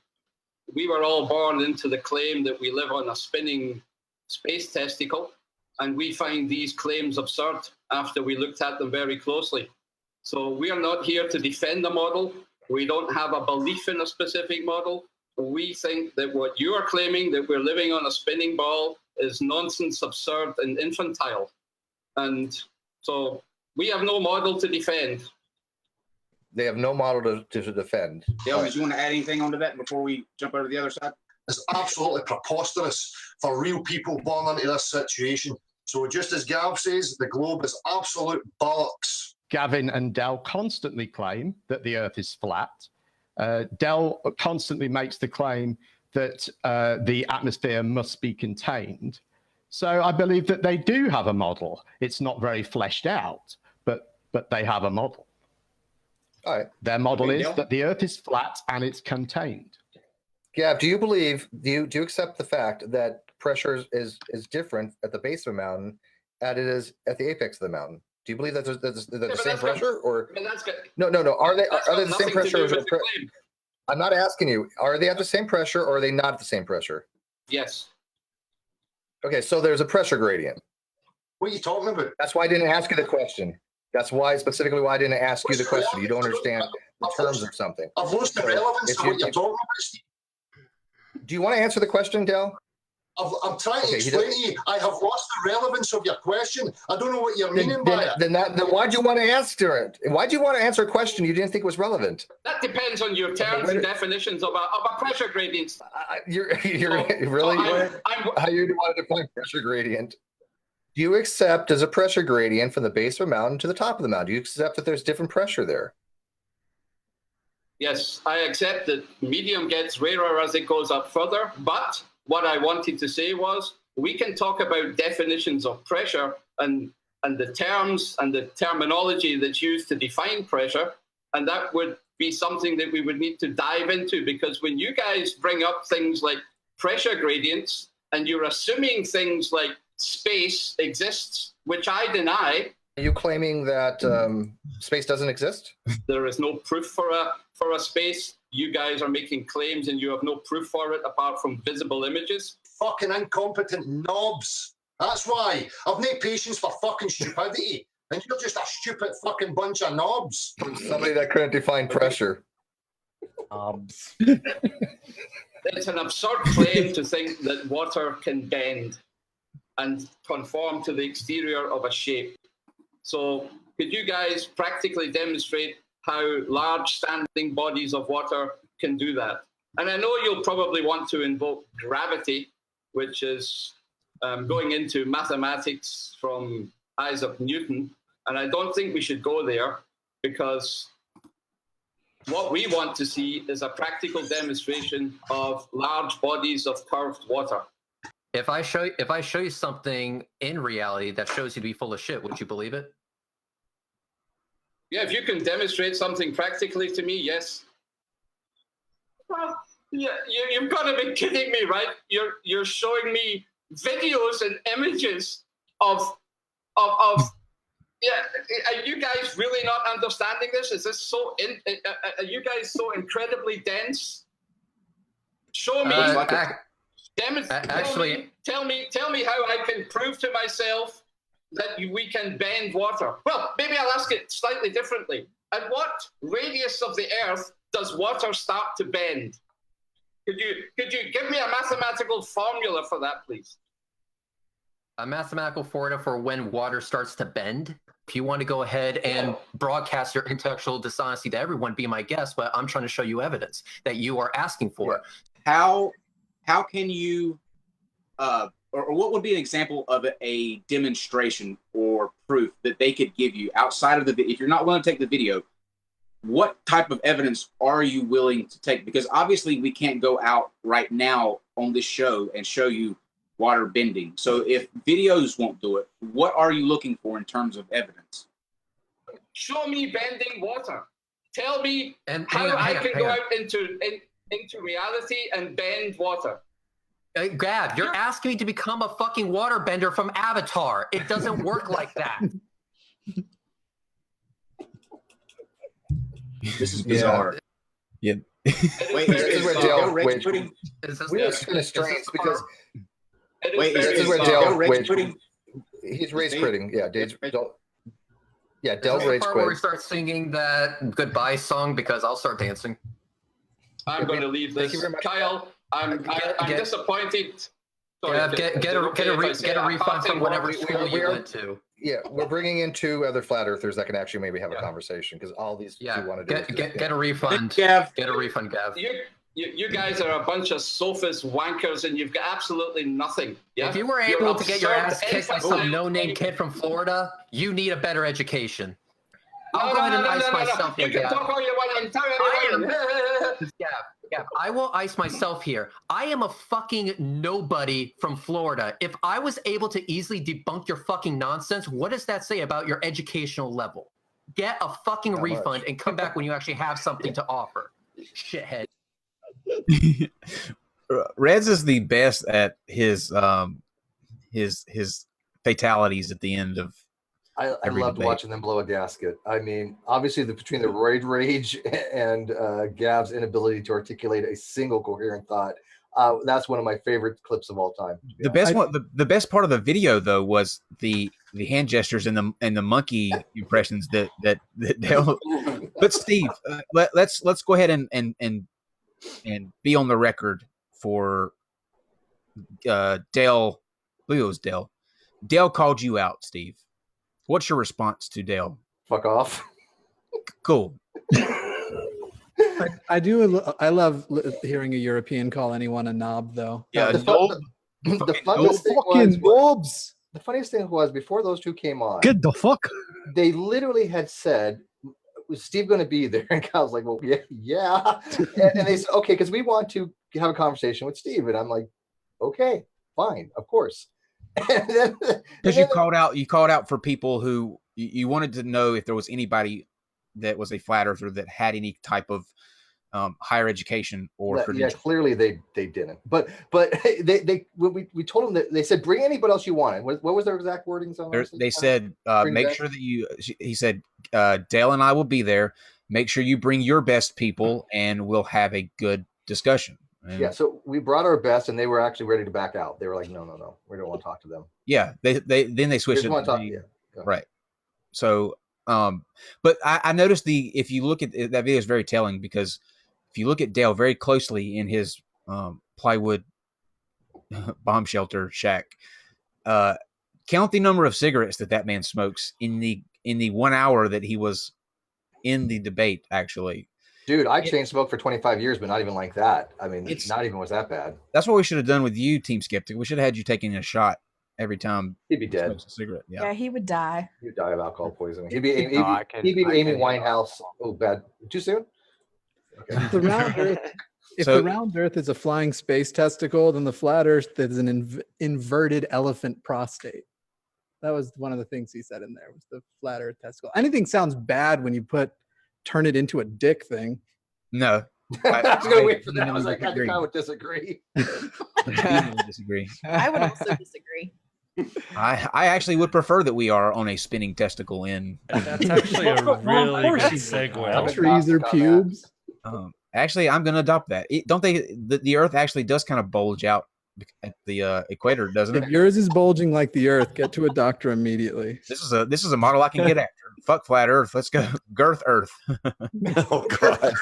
We were all born into the claim that we live on a spinning space testicle, and we find these claims absurd after we looked at them very closely. So we are not here to defend the model. We don't have a belief in a specific model. We think that what you are claiming, that we're living on a spinning ball, is nonsense, absurd, and infantile. And so we have no model to defend. They have no model to defend. Dale, did you want to add anything onto that before we jump over to the other side? It's absolutely preposterous for real people born into this situation. So just as Gav says, the globe is absolute bollocks. Gavin and Dell constantly claim that the Earth is flat. Dell constantly makes the claim that the atmosphere must be contained. So I believe that they do have a model. It's not very fleshed out, but they have a model. All right. Their model Hey, is Dell? that the Earth is flat and it's contained. Gav, do you accept the fact that pressure is different at the base of a mountain as it is at the apex of the mountain? Do you believe that they're the same pressure, or no? Are they the same pressure? I'm not asking you. Are they at the same pressure, or are they not at the same pressure? Yes. Okay, so there's a pressure gradient. What are you talking about? That's why I didn't ask you the question. That's why specifically why I didn't ask you the question. You don't understand the terms of something. I've lost the relevance of what you're talking about, Steve. Do you want to answer the question, Dale? I'm trying to explain to you. I have lost the relevance of your question. I don't know what you're Then meaning by it. then why'd you want to answer it? Why'd you want to answer a question you didn't think was relevant? That depends on your terms and definitions of a pressure gradient. You're really how you want to define pressure gradient? Do you accept as a pressure gradient from the base of a mountain to the top of the mountain? Do you accept that there's different pressure there? Yes, I accept that medium gets rarer as it goes up further, but what I wanted to say was we can talk about definitions of pressure and the terms and the terminology that's used to define pressure, and that would be something that we would need to dive into, because when you guys bring up things like pressure gradients and you're assuming things like space exists, which I deny. Are you claiming that space doesn't exist? There is no proof for a space. You guys are making claims and you have no proof for it apart from visible images. Fucking incompetent knobs. That's why. I've no patience for fucking stupidity. And you're just a stupid fucking bunch of knobs. Somebody that couldn't define pressure. It's an absurd claim to think that water can bend. and conform to the exterior of a shape. So could you guys practically demonstrate how large standing bodies of water can do that? And I know you'll probably want to invoke gravity, which is going into mathematics from Isaac Newton. And I don't think we should go there, because what we want to see is a practical demonstration of large bodies of curved water. If I show you something in reality that shows you to be full of shit, would you believe it? Yeah, if you can demonstrate something practically to me, yes. Well, yeah, you've got to be kidding me, right? You're showing me videos and images of yeah. Are you guys really not understanding this? Is this so? Are you guys so incredibly dense? Show me. Actually, tell me how I can prove to myself that we can bend water. Well, maybe I'll ask it slightly differently. At what radius of the Earth does water start to bend? Could you give me a mathematical formula for that, please? A mathematical formula for when water starts to bend. If you want to go ahead and broadcast your intellectual dishonesty to everyone, be my guest, but I'm trying to show you evidence that you are asking for. How can you, or what would be an example of a demonstration or proof that they could give you outside of the, if you're not willing to take the video, what type of evidence are you willing to take? Because obviously we can't go out right now on this show and show you water bending. So if videos won't do it, what are you looking for in terms of evidence? Show me bending water. Tell me how I can go out into reality and bend water. Gab, you're asking me to become a fucking waterbender from Avatar. It doesn't work like that. This is bizarre. Yeah. Wait, this is where Dale Rage putting. We are kind of strange because. Wait, this is where Dale Rage putting. He's race quitting. Yeah, Dale's. Yeah, Dale's rage Where we start singing that goodbye song, because I'll start dancing. I'm going to leave this. Kyle, I'm disappointed. Sorry, get a refund from whatever school you went to. Yeah, we're bringing in two other flat earthers that can actually maybe have a conversation, because all these two want to do get a refund. Gav. Get a refund, Gav. You guys are a bunch of sophist wankers, and you've got absolutely nothing. Yeah? If you were able to get your ass kicked by some no-name kid from Florida, you need a better education. I'll go ahead and ice myself here, Gav. Gav, I will ice myself here. I am a fucking nobody from Florida. If I was able to easily debunk your fucking nonsense, what does that say about your educational level? Get a fucking refund and come back when you actually have something to offer. Shithead. Reds is the best at his fatalities at the end of. I loved watching them blow a gasket. I mean, obviously, between the roid rage and Gav's inability to articulate a single coherent thought, that's one of my favorite clips of all time. The best one, the best part of the video though was the hand gestures and the monkey impressions that Dale. But Steve, let's go ahead and be on the record for Dale. Leo's Dale. Dale called you out, Steve. What's your response to Dale? Fuck off. Cool. I love hearing a European call anyone a knob, though. Yeah, the funniest thing was, the funniest thing was before those two came on. Get the fuck. They literally had said, "Was Steve going to be there?" And Kyle's like, "Well, yeah." And they said, "Okay, because we want to have a conversation with Steve." And I'm like, "Okay, fine, of course." Because you called out for people who you wanted to know if there was anybody that was a flat earther that had any type of higher education or clearly they didn't. But we told them that they said bring anybody else you wanted. What was their exact wordings on? They said make sure that he said Dale and I will be there. Make sure you bring your best people and we'll have a good discussion. Yeah, so we brought our best, and they were actually ready to back out. They were like, "No, we don't want to talk to them." Yeah, they switched it. Right. So, but I noticed if you look at that video is very telling, because if you look at Dale very closely in his plywood bomb shelter shack, count the number of cigarettes that man smokes in the 1 hour that he was in the debate. Actually, dude, I chain smoked for 25 years, but not even like that. I mean, It's- not even was that bad. that's what we should have done with you, Team Skeptic. We should have had you taking a shot every time He'd be dead. smokes a cigarette. Yeah, Yeah. he would die. He'd die of alcohol poisoning. He'd be Amy, No, I can- he'd be I Amy can- Winehouse. Oh, bad. Too soon? The round Earth. If So- the round Earth is a flying space testicle, then the flat Earth is an inverted elephant prostate. That was one of the things he said in there. Was the flat Earth testicle? Anything sounds bad when you turn it into a dick thing. No. I was gonna wait for that. I vehemently was like, I disagree. think I would disagree. Vehemently disagree. I would also disagree. I actually would prefer that we are on a spinning testicle in. That's actually a really good segue. Trees or pubes. Actually, I'm going to adopt that. Don't they? The Earth actually does kind of bulge out at the equator, doesn't If it? yours is bulging like the Earth, get to a doctor immediately. This is a model I can get after. Fuck flat Earth. Let's go girth Earth. Oh God.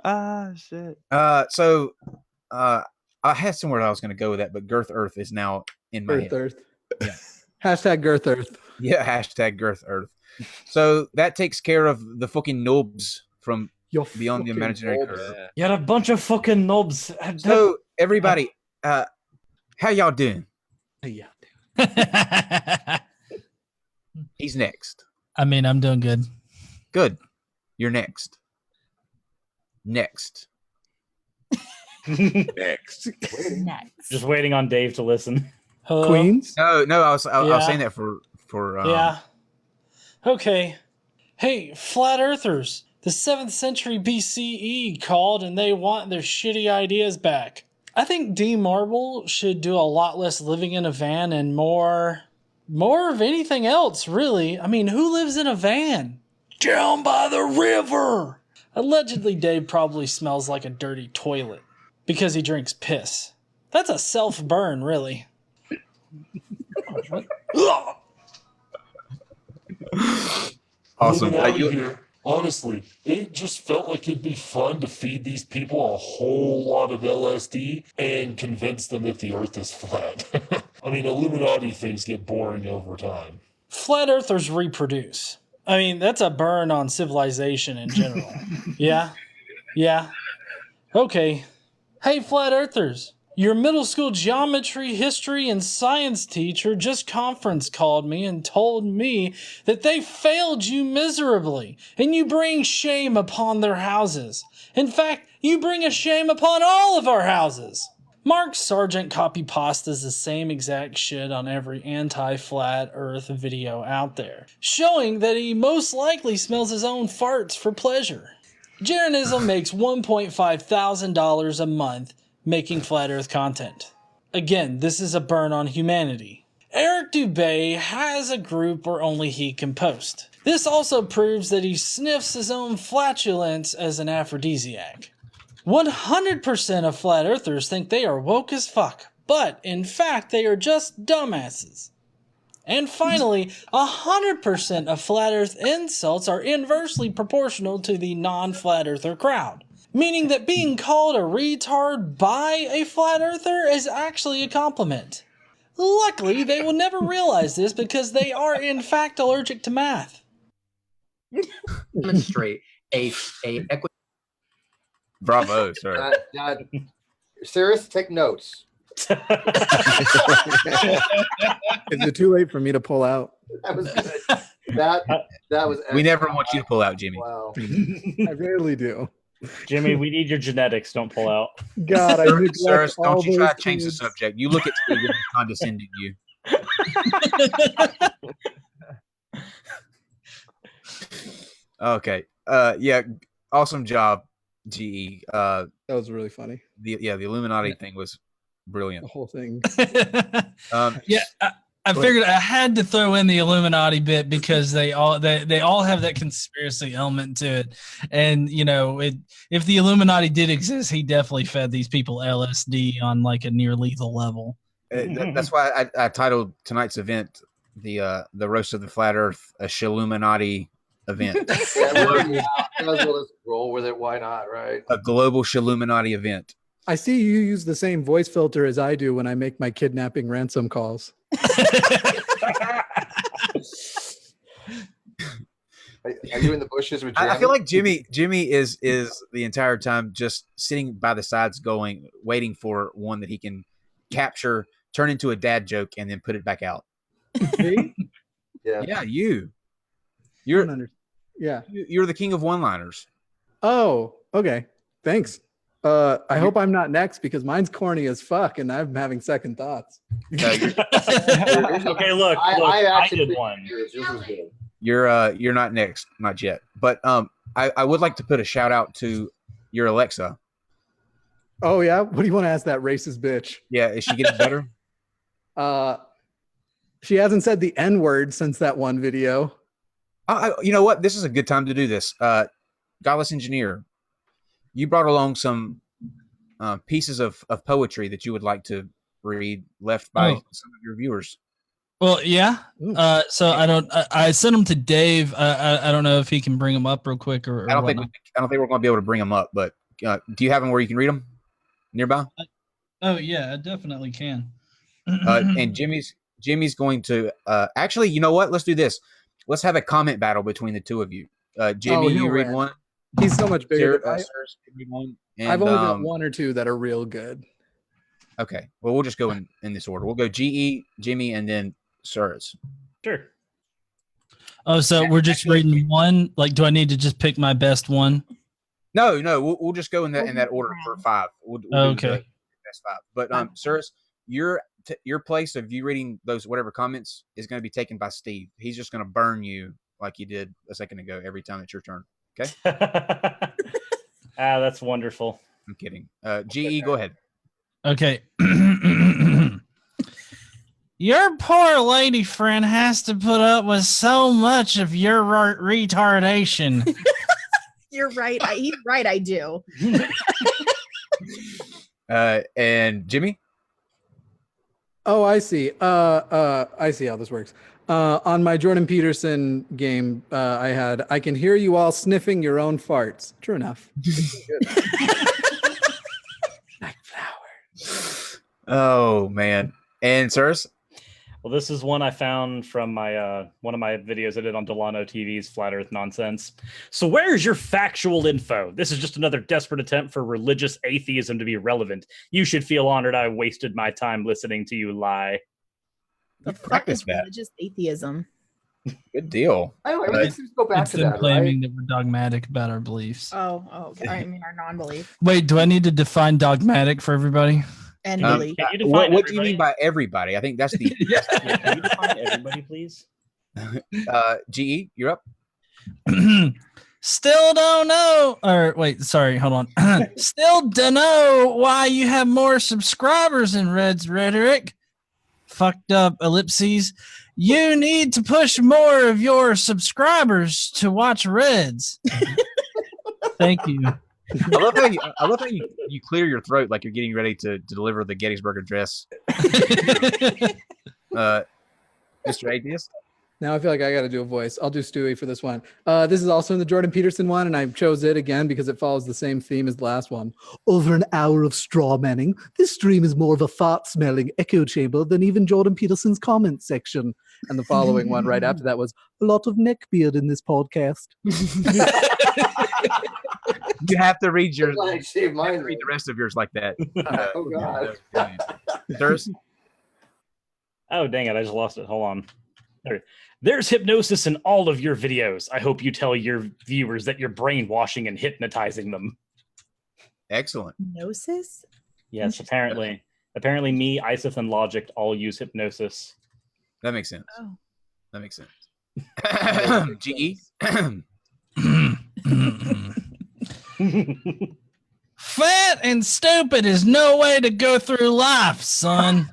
Ah, shit. So I had somewhere I was going to go with that, but girth Earth is now in my Girth head. Earth. Yeah. Hashtag Girth Earth. Yeah, hashtag girth Earth. So that takes care of the fucking nobs from beyond the fucking imaginary nobs. curve. You're a bunch of fucking knobs. So everybody, how y'all doing? Yeah. He's next. I mean, I'm doing good. Good. You're next. Next. Next. Next. Just waiting on Dave to listen. Hello? Queens? No, I was Yeah. saying that for Yeah. Okay. Hey, flat earthers. The 7th century BCE called and they want their shitty ideas back. I think D Marble should do a lot less living in a van and more of anything else, really. I mean, who lives in a van? Down by the river. Allegedly, Dave probably smells like a dirty toilet because he drinks piss. That's a self-burn, really. Awesome. Illuminati here. Honestly, it just felt like it'd be fun to feed these people a whole lot of LSD and convince them that the Earth is flat. I mean, Illuminati things get boring over time. Flat earthers reproduce. I mean, that's a burn on civilization in general. Yeah? Yeah. Okay. Hey, flat earthers. Your middle school geometry, history, and science teacher just conference called me and told me that they failed you miserably, and you bring shame upon their houses. In fact, you bring a shame upon all of our houses. Mark Sargent copy pastas the same exact shit on every anti-flat earth video out there, showing that he most likely smells his own farts for pleasure. Jeranism makes $1,500 a month making flat earth content. Again, this is a burn on humanity. Eric Dubay has a group where only he can post. This also proves that he sniffs his own flatulence as an aphrodisiac. 100% of flat earthers think they are woke as fuck, but in fact they are just dumbasses. And finally, 100% of flat earth insults are inversely proportional to the non-flat earther crowd. Meaning that being called a retard by a flat earther is actually a compliment. Luckily, they will never realize this because they are in fact allergic to math. Demonstrate a equity. Bravo, sir. Serious, take notes. Is it too late for me to pull out? That was good. That was. We never want you to pull out, Jimmy. Wow. I rarely do. Jimmy, we need your genetics. Don't pull out. God, I neglect Sirs, all don't you try those to change the kids. subject. You look at Steven and condescending you. Okay. Yeah. Awesome job, GE. That was really funny. The Illuminati thing was brilliant. The whole thing. Yeah, I figured I had to throw in the Illuminati bit because they all have that conspiracy element to it, and you know, if the Illuminati did exist, he definitely fed these people LSD on like a near lethal level. That's why I titled tonight's event the roast of the flat Earth a Shilluminati event. Yeah, might as well just roll with it. Why not, right? A global Shilluminati event. I see you use the same voice filter as I do when I make my kidnapping ransom calls. Are you in the bushes with Jamie? I feel like Jimmy is the entire time just sitting by the sides waiting for one that he can capture, turn into a dad joke, and then put it back out. Me? Yeah, you're the king of one-liners. Oh, okay. Thanks. I hope I'm not next because mine's corny as fuck and I'm having second thoughts. Okay, look, I did one. You're not next, not yet. But I would like to put a shout out to your Alexa. Oh yeah, what do you want to ask that racist bitch? Yeah, is she getting better? She hasn't said the N-word since that one video. You know what? This is a good time to do this. Godless Engineer, you brought along some pieces of poetry that you would like to read, left by some of your viewers. Well, yeah. So I sent them to Dave. I don't know if he can bring them up real quick or I don't whatnot. think we're going to be able to bring them up. But do you have them where you can read them nearby? Oh yeah, I definitely can. And Jimmy's going to actually. You know what? Let's do this. Let's have a comment battle between the two of you. Jimmy, you read one. He's so much bigger. I've only got one or two that are real good. Okay. Well, we'll just go in this order. We'll go GE, Jimmy, and then Sirs. Sure. Oh, so we're just reading one? Like, do I need to just pick my best one? No. We'll just go in that order for 5. We'll okay. Do the best 5. But Sirs, your place of you reading those whatever comments is going to be taken by Steve. He's just going to burn you like you did a second ago every time it's your turn. Okay. That's wonderful. I'm kidding. GE, go ahead. Okay. Your poor lady friend has to put up with so much of your retardation. You're right. He's right. I do. And Jimmy? Oh, I see. I see how this works. On my Jordan Peterson game, I can hear you all sniffing your own farts. True enough. Like flowers. Oh man. And Sirs? Well, this is one I found from my one of my videos I did on Delano TV's Flat Earth Nonsense. So where's your factual info? This is just another desperate attempt for religious atheism to be relevant. You should feel honored I wasted my time listening to you lie. The fuck is religious atheism? Good deal. I don't know. Everything seems to go back It's to them that, claiming right? that we're dogmatic about our beliefs. Oh, I mean our non-belief Wait, do I need to define dogmatic for everybody? and belief. What do you mean by everybody? I think that's the. Can you define everybody, please? GE, you're up. Still don't know. Or wait, sorry, hold on. Still don't know why you have more subscribers in Red's rhetoric. Fucked up ellipses. You need to push more of your subscribers to watch Reds. Thank you. I love how you clear your throat like you're getting ready to deliver the Gettysburg Address. Mr. Atheist? Now I feel like I got to do a voice. I'll do Stewie for this one. This is also in the Jordan Peterson one, and I chose it again because it follows the same theme as the last one. Over an hour of straw manning, this stream is more of a fart-smelling echo chamber than even Jordan Peterson's comment section. And the following one right after that was a lot of neckbeard in this podcast. You have to read your. Read the rest of yours like that. Oh God. Sirs? Oh dang it! I just lost it. Hold on. There's hypnosis in all of your videos. I hope you tell your viewers that you're brainwashing and hypnotizing them. Excellent. Hypnosis? Yes, apparently me, Iseth, and Logic all use hypnosis. That makes sense. Oh. That makes sense. GE? Fat and stupid is no way to go through life, son.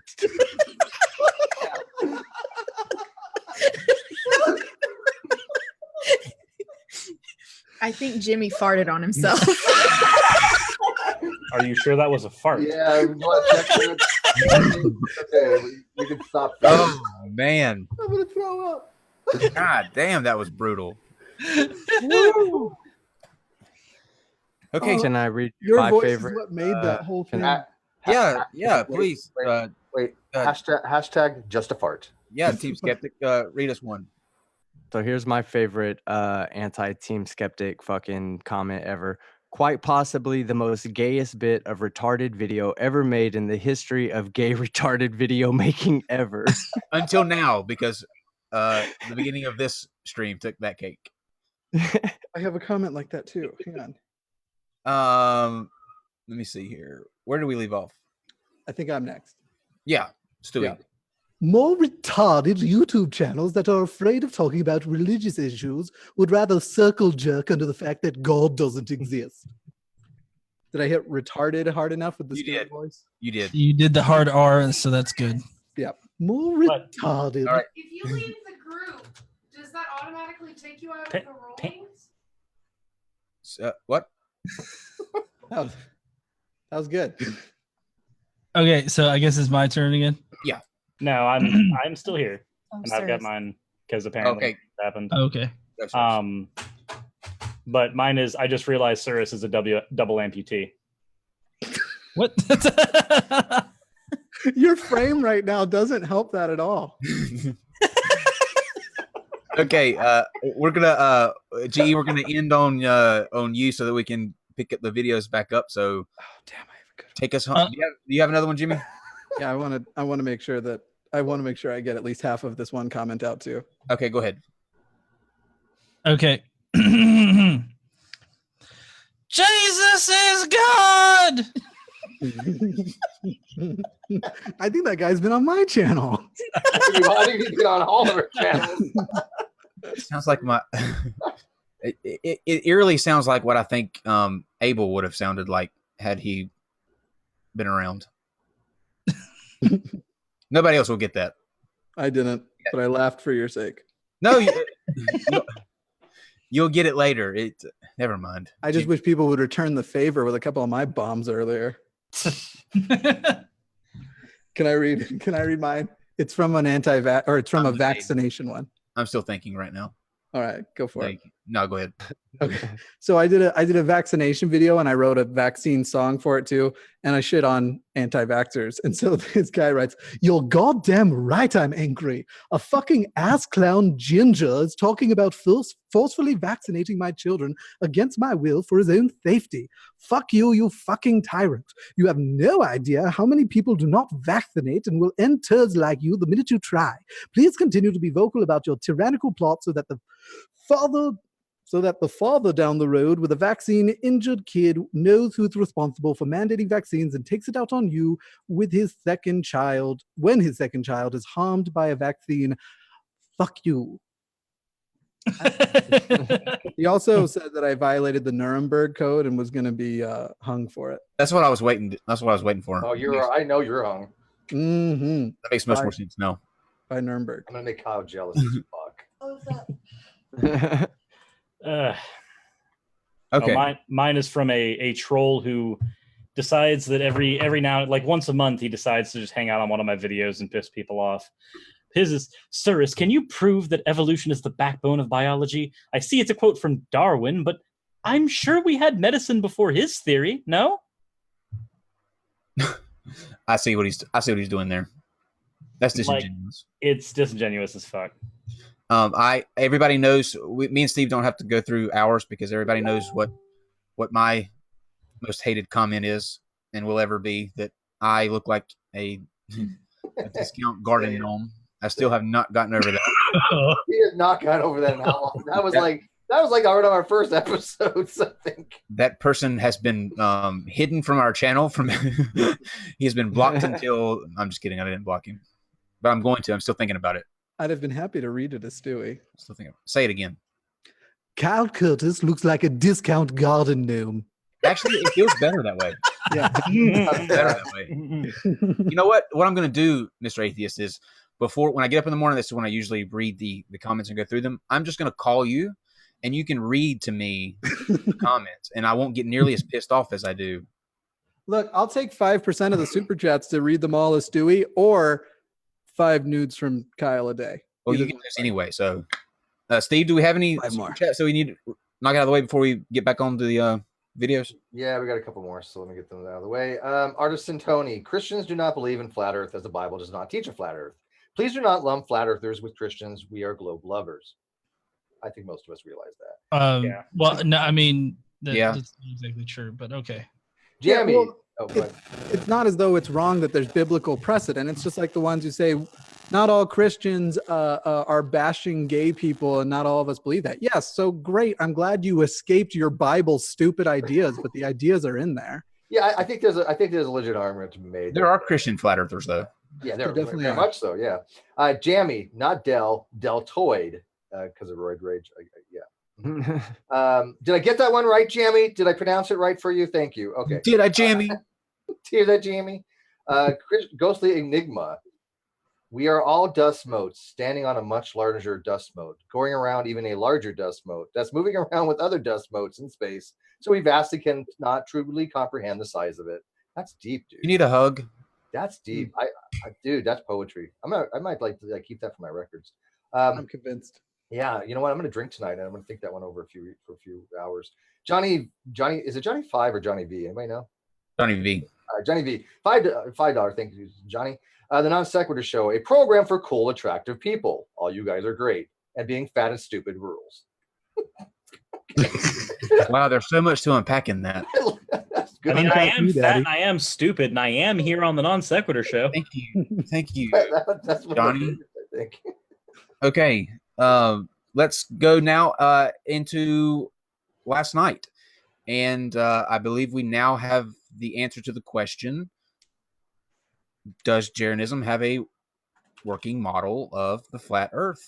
I think Jimmy farted on himself. Are you sure that was a fart? Yeah, you want to check it? Okay, we can stop. Oh man. I'm gonna throw up. God damn, that was brutal. Okay. Can I read Your my voice favorite? is what made that whole thing. Yeah, please. Wait. Hashtag just a fart. Yeah, Team Skeptic, read us one. So here's my favorite anti-Team Skeptic fucking comment ever. Quite possibly the most gayest bit of retarded video ever made in the history of gay retarded video making ever. Until now, because the beginning of this stream took that cake. I have a comment like that too. Hang on. Let me see here. Where do we leave off? I think I'm next. Yeah, Stewie. Yeah. More retarded YouTube channels that are afraid of talking about religious issues would rather circle jerk under the fact that God doesn't exist. Did I hit retarded hard enough with the Stewie voice? You did. You did the hard R, so that's good. Yeah. More retarded. All right. If you leave the group, does that automatically take you out of the rollings? What? That was good. Okay, so I guess it's my turn again. Yeah. No, I'm still here, Oh, and I've got serious. mine because apparently Okay. it happened. Okay. But mine is I just realized Cirrus is a double amputee. What? Your frame right now doesn't help that at all. Okay, we're gonna GE. We're gonna end on you so that we can pick up the videos back up. So, take us home. Do you have another one, Jimmy? Yeah, I want to make sure that I get at least half of this one comment out too. Okay, go ahead. Okay. Jesus is God. I think that guy's been on my channel. I think he's been on all of our channels. Sounds like my. It eerily sounds like what I think Abel would have sounded like had he been around. Nobody else will get that. I didn't, but I laughed for your sake. No, you'll get it later. Never mind. I just wish people would return the favor with a couple of my bombs earlier. Can I read mine? It's from an it's from a vaccination one. I'm still thinking right now. All right, go for it. No, go ahead. Okay. So I did a vaccination video and I wrote a vaccine song for it too. And I shit on anti-vaxxers. And so this guy writes, "You're goddamn right I'm angry. A fucking ass clown ginger is talking about forcefully vaccinating my children against my will for his own safety. Fuck you, you fucking tyrant. You have no idea how many people do not vaccinate and will end turds like you the minute you try. Please continue to be vocal about your tyrannical plot so that the father down the road with a vaccine injured kid knows who's responsible for mandating vaccines and takes it out on you with his second child when his second child is harmed by a vaccine. Fuck you." He also said that I violated the Nuremberg Code and was going to be hung for it. That's what I was waiting. That's what I was waiting for. Oh, I know you're hung. Mm-hmm. That makes much more sense now. By Nuremberg. I'm gonna make Kyle jealous as fuck. Okay. Mine is from a troll who decides that every now, like once a month, he decides to just hang out on one of my videos and piss people off. His is, "Cirrus, can you prove that evolution is the backbone of biology? I see it's a quote from Darwin, but I'm sure we had medicine before his theory, no?" I see what he's doing there. That's disingenuous. It's disingenuous as fuck. Everybody knows me and Steve don't have to go through ours because everybody knows what my most hated comment is and will ever be, that I look like a discount garden gnome. I still have not gotten over that. He has not gotten over that in how long? That was like one of our first episodes, I think. That person has been hidden from our channel. He has been blocked until. I'm just kidding. I didn't block him, but I'm going to. I'm still thinking about it. I'd have been happy to read it as Stewie. Still thinking. Say it again. "Kyle Curtis looks like a discount garden gnome." Actually, it feels better that way. Yeah. Better that way. You know what? What I'm going to do, Mr. Atheist, is when I get up in the morning, this is when I usually read the comments and go through them. I'm just going to call you, and you can read to me the comments, and I won't get nearly as pissed off as I do. Look, I'll take 5% of the super chats to read them all as Stewie, or 5 nudes from Kyle a day. Well, you can do this anyway. So, Steve, do we have any super chats? So we need to knock it out of the way before we get back on to the videos? Yeah, we got a couple more, so let me get them out of the way. Artisan Tony, Christians do not believe in flat Earth as the Bible does not teach a flat Earth. Please do not lump flat Earthers with Christians. We are globe lovers. I think most of us realize that. Well, no, I mean, Yeah. that's not exactly true, but okay. Jamie. Yeah, well, Oh, go ahead. It's not as though it's wrong that there's biblical precedent. It's just like the ones who say not all Christians are bashing gay people and not all of us believe that. Yes, so great. I'm glad you escaped your Bible stupid ideas, but the ideas are in there. Yeah, I think there's a legit argument to be made. There are Christian flat earthers, though. Yeah, there definitely very are. much so. Yeah, Jammy, not Deltoid, because of roid rage. Did I get that one right, Jammy? Did I pronounce it right for you? Thank you. Okay. Did I, Jammy? Hear that, Jammy? Ghostly Enigma. We are all dust motes standing on a much larger dust mote, going around even a larger dust mote that's moving around with other dust motes in space. So we vastly cannot truly comprehend the size of it. That's deep, dude. You need a hug. That's deep. Dude, that's poetry. I might like to keep that for my records. I'm convinced. Yeah, you know what? I'm going to drink tonight, and I'm going to think that one over for a few hours. Johnny, is it Johnny 5 or Johnny V? Anybody know? Johnny V. Johnny V. $5. Thank you, Johnny. The Non-Sequitur Show, a program for cool, attractive people. All you guys are great, and being fat and stupid rules. Wow, there's so much to unpack in that. I mean, I am fat and I am stupid, and I am here on the Non-Sequitur Show. Thank you, That's what Johnny. I think. Okay, let's go now into last night. And I believe we now have the answer to the question, does Jeranism have a working model of the flat Earth?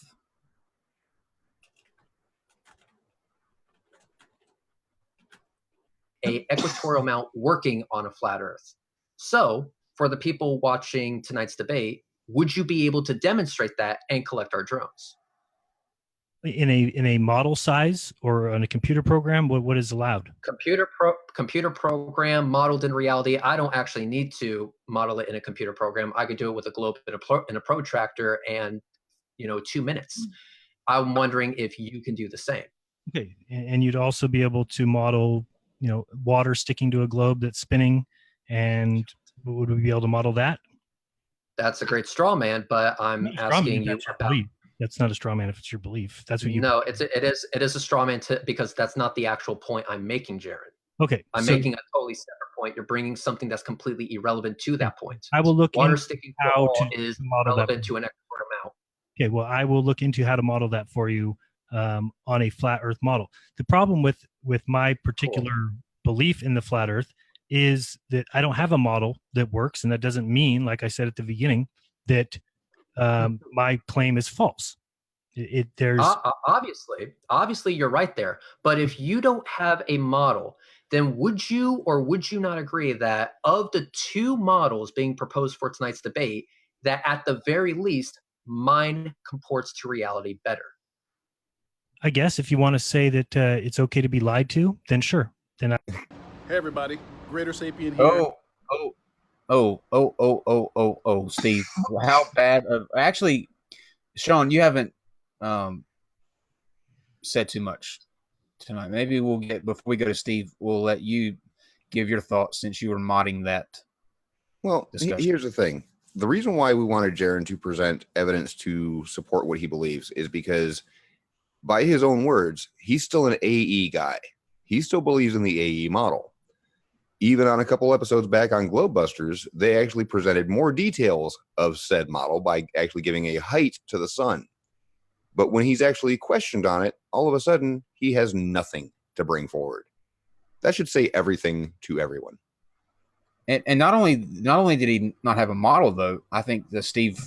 A equatorial mount working on a flat Earth. So, for the people watching tonight's debate, would you be able to demonstrate that and collect our drones? In a model size or on a computer program, what is allowed? Computer program modeled in reality. I don't actually need to model it in a computer program. I could do it with a globe and a protractor and 2 minutes. I'm wondering if you can do the same. Okay, and you'd also be able to model, water sticking to a globe that's spinning, and would we be able to model that? That's a great straw man, but I'm asking you about. That's not a straw man if it's your belief. That's what you. No, it is a straw man because that's not the actual point I'm making, Jared. Okay, I'm making a totally separate point. You're bringing something that's completely irrelevant to that point. I will look Water into sticking how to a wall to is model that. relevant to an export amount. Okay, well, I will look into how to model that for you on a flat Earth model. The problem with my particular belief in the flat Earth is that I don't have a model that works, and that doesn't mean, like I said at the beginning, that my claim is false. There's obviously you're right there. But if you don't have a model, then would you or would you not agree that of the two models being proposed for tonight's debate, that at the very least, mine comports to reality better? I guess if you want to say that it's okay to be lied to, then sure. Then Hey everybody, Greater Sapien here. Steve, how bad of actually, Sean, you haven't said too much tonight. Maybe we'll get, before we go to Steve, we'll let you give your thoughts since you were modding that. Well, here's the thing. The reason why we wanted Jaron to present evidence to support what he believes is because, by his own words, he's still an AE guy. He still believes in the AE model. Even on a couple episodes back on Globebusters, they actually presented more details of said model by actually giving a height to the sun. But when he's actually questioned on it, all of a sudden, he has nothing to bring forward. That should say everything to everyone. And not only did he not have a model, though, I think that Steve,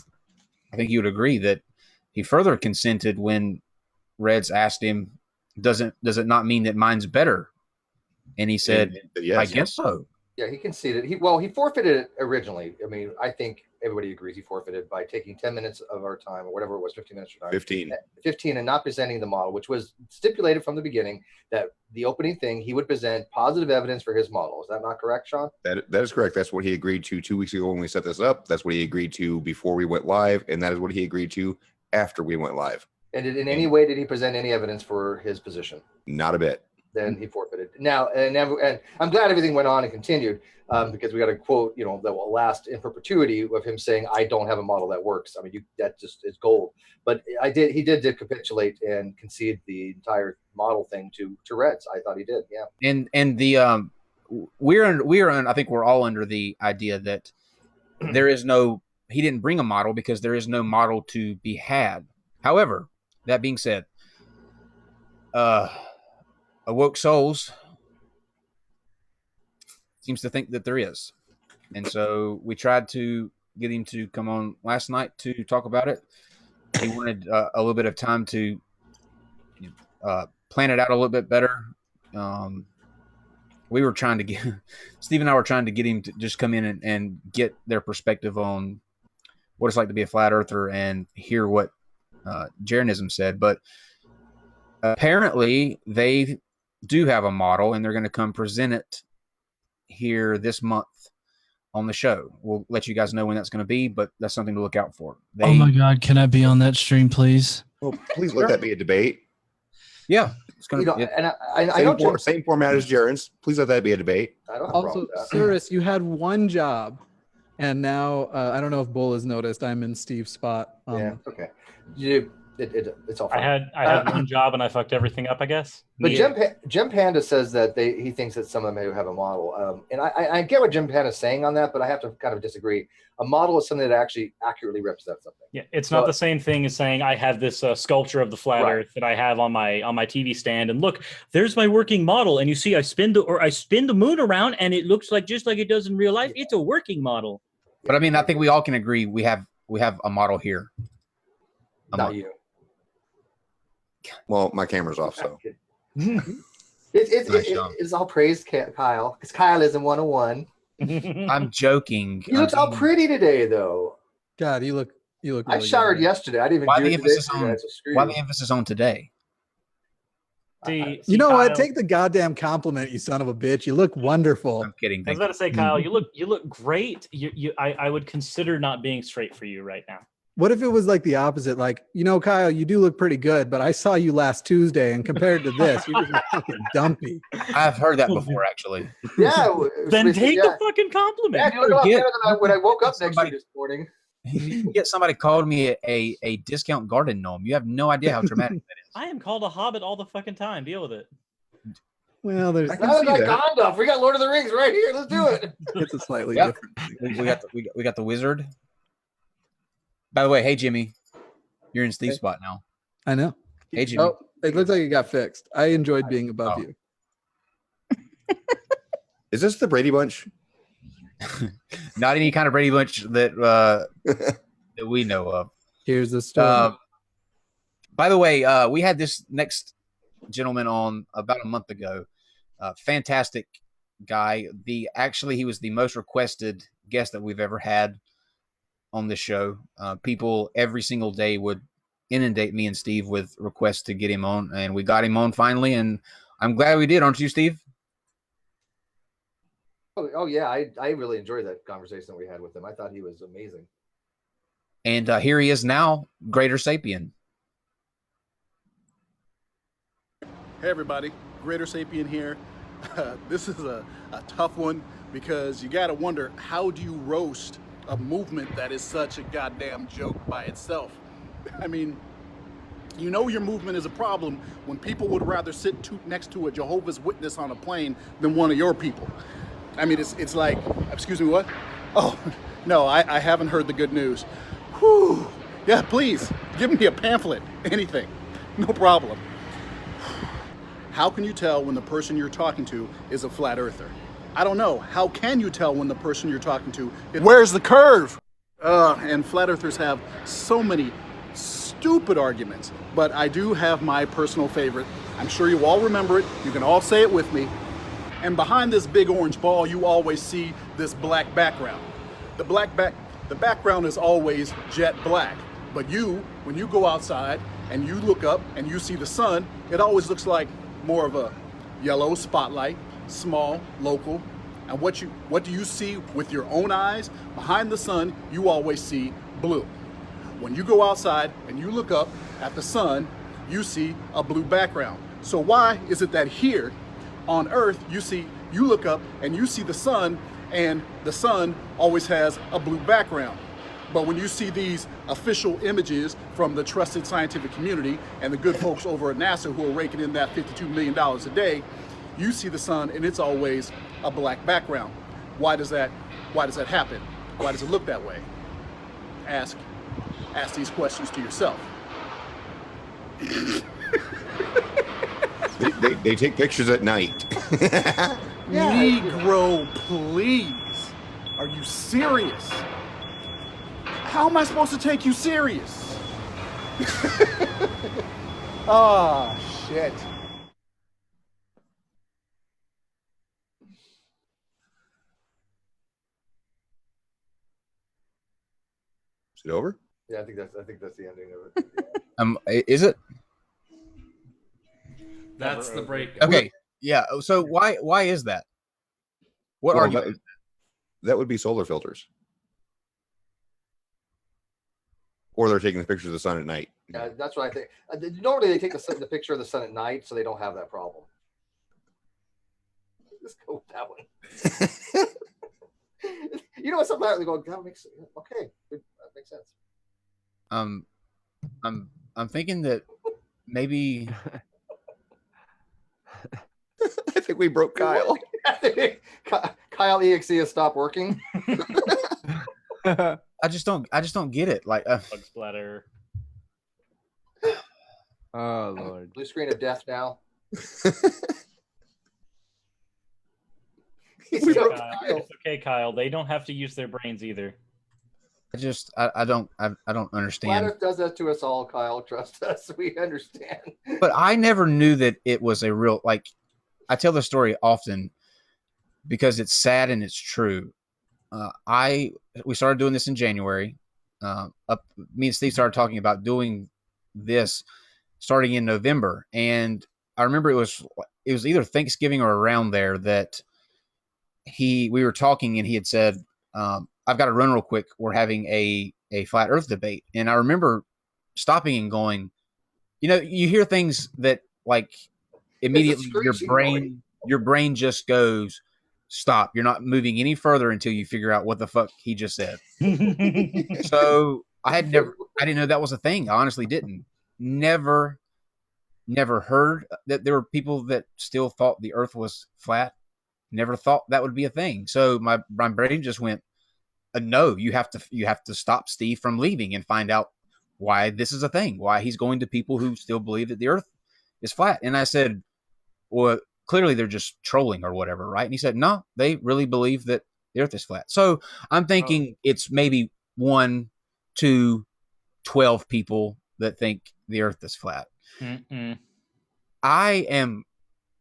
I think you would agree that he further consented when Reds asked him, does it not mean that mine's better? And he said, yes, I guess so. Yeah, he conceded. He forfeited it originally. I mean, I think everybody agrees he forfeited by taking 10 minutes of our time, or whatever it was, 15 minutes of our time. 15, and not presenting the model, which was stipulated from the beginning that the opening thing, he would present positive evidence for his model. Is that not correct, Sean? That is correct. That's what he agreed to 2 weeks ago when we set this up. That's what he agreed to before we went live, and that is what he agreed to after we went live. And in any way did he present any evidence for his position? Not a bit. then he forfeited. Now, and I'm glad everything went on and continued, because we got a quote, that will last in perpetuity of him saying, "I don't have a model that works." I mean, that just is gold. But he did capitulate and concede the entire model thing to Reds. I thought he did, yeah. And the I think we're all under the idea that there is no. He didn't bring a model because there is no model to be had. However, that being said, Awoke Souls seems to think that there is. And so we tried to get him to come on last night to talk about it. He wanted a little bit of time to plan it out a little bit better. We were trying to get Steve and I were trying to get him to just come in and get their perspective on what it's like to be a flat earther and hear what Jeranism said. But apparently they do have a model, and they're going to come present it here this month on the show. We'll let you guys know when that's going to be, but that's something to look out for. Oh my God, can I be on that stream, please? Well, please let that be a debate. Yeah, it's going to. And I know same format as Jaren's. Please let that be a debate. I don't have also, Cyrus, you had one job, and now I don't know if Bull has noticed. I'm in Steve's spot. Yeah. Okay. It's all fine. I had one job and I fucked everything up, I guess. But Jim Panda says that he thinks that some of them may have a model. And I get what Jim Panda is saying on that, but I have to kind of disagree. A model is something that actually accurately represents something. Yeah, it's not the same thing as saying I have this sculpture of the flat Earth that I have on my TV stand, and look, there's my working model, and you see I spin the moon around, and it looks like just like it does in real life. It's a working model. But I mean, I think we all can agree we have a model here. Not you. Well, my camera's off, so. It's all praised, Kyle, because Kyle is in 101. I'm joking. You look all pretty today, though. God, you look. Really I showered yesterday. I didn't even do it today. Why the emphasis on today? See, you know Kyle, what? Take the goddamn compliment, you son of a bitch. You look wonderful. I'm kidding. I was about to say, Kyle, you look great. I would consider not being straight for you right now. What if it was like the opposite? Like, Kyle, you do look pretty good, but I saw you last Tuesday, and compared to this, you're just fucking dumpy. I've heard that before, actually. Yeah. Then take the fucking compliment. Yeah, you look a lot better than when I woke up next day this morning. You get somebody called me a discount garden gnome. You have no idea how dramatic that is. I am called a hobbit all the fucking time. Deal with it. Well, there's not like Gandalf. We got Lord of the Rings right here. Let's do it. It's a slightly different thing. We got the wizard. By the way, hey Jimmy, you're in Steve's spot now. I know. Hey Jimmy. Oh, it looks like it got fixed. I enjoyed being above you. Is this the Brady Bunch? Not any kind of Brady Bunch that we know of. Here's the story. By the way, we had this next gentleman on about a month ago. Fantastic guy. He was the most requested guest that we've ever had on this show. People every single day would inundate me and Steve with requests to get him on, and we got him on finally, and I'm glad we did, aren't you, Steve? Oh yeah, I really enjoyed that conversation that we had with him. I thought he was amazing. And here he is now, Greater Sapien. Hey everybody, Greater Sapien here. This is a tough one because you gotta wonder, how do you roast a movement that is such a goddamn joke by itself? I mean, your movement is a problem when people would rather sit next to a Jehovah's Witness on a plane than one of your people. I mean, it's like, excuse me, what? Oh, no, I haven't heard the good news. Whew. Yeah, please, give me a pamphlet, anything, no problem. How can you tell when the person you're talking to is a flat earther? I don't know. How can you tell when the person you're talking to is... Where's the curve? And flat earthers have so many stupid arguments, but I do have my personal favorite. I'm sure you all remember it. You can all say it with me. And behind this big orange ball, you always see this black background. The background is always jet black, but when you go outside and you look up and you see the sun, it always looks like more of a yellow spotlight, small, local. And what do you see with your own eyes? Behind the sun, you always see blue. When you go outside and you look up at the sun, you see a blue background. So why is it that here on Earth, you look up and you see the sun, and the sun always has a blue background. But when you see these official images from the trusted scientific community and the good folks over at NASA who are raking in that $52 million a day, you see the sun and it's always a black background. Why does that happen? Why does it look that way? Ask these questions to yourself. They take pictures at night. Negro, please. Are you serious? How am I supposed to take you serious? Ah, shit. Is it over? Yeah, I think that's the ending of it. Is it? That's the break. Okay. Yeah. So why is that? What Well, argument? That would be solar filters. Or they're taking the pictures of the sun at night. Yeah, that's what I think. Normally they take the picture of the sun at night, so they don't have that problem. Let's go with that one. You know what? Sometimes they go, that makes okay. That makes sense. I'm thinking that maybe. I think we broke Kyle. Kyle EXE has stopped working. I just don't get it. Like bug splatter. Oh Lord. Blue screen of death now. It's okay, Kyle. They don't have to use their brains either. I don't understand. Flat Earth does that to us all, Kyle. Trust us. We understand. But I never knew that it was a real, like, I tell the story often because it's sad and it's true. We started doing this in January. Me and Steve started talking about doing this starting in November, and I remember it was either Thanksgiving or around there that we were talking, and he had said, "I've got to run real quick. We're having a flat Earth debate," and I remember stopping and going, you hear things that like immediately your brain just goes, stop. You're not moving any further until you figure out what the fuck he just said. So I didn't know that was a thing. I honestly didn't. Never heard that there were people that still thought the Earth was flat. Never thought that would be a thing. So my brain just went, no, you have to stop Steve from leaving and find out why this is a thing, why he's going to people who still believe that the Earth is flat. And I said, well, clearly they're just trolling or whatever, right? And he said, no, they really believe that the Earth is flat. So I'm thinking it's maybe 1 to 12 people that think the Earth is flat. Mm-mm. I am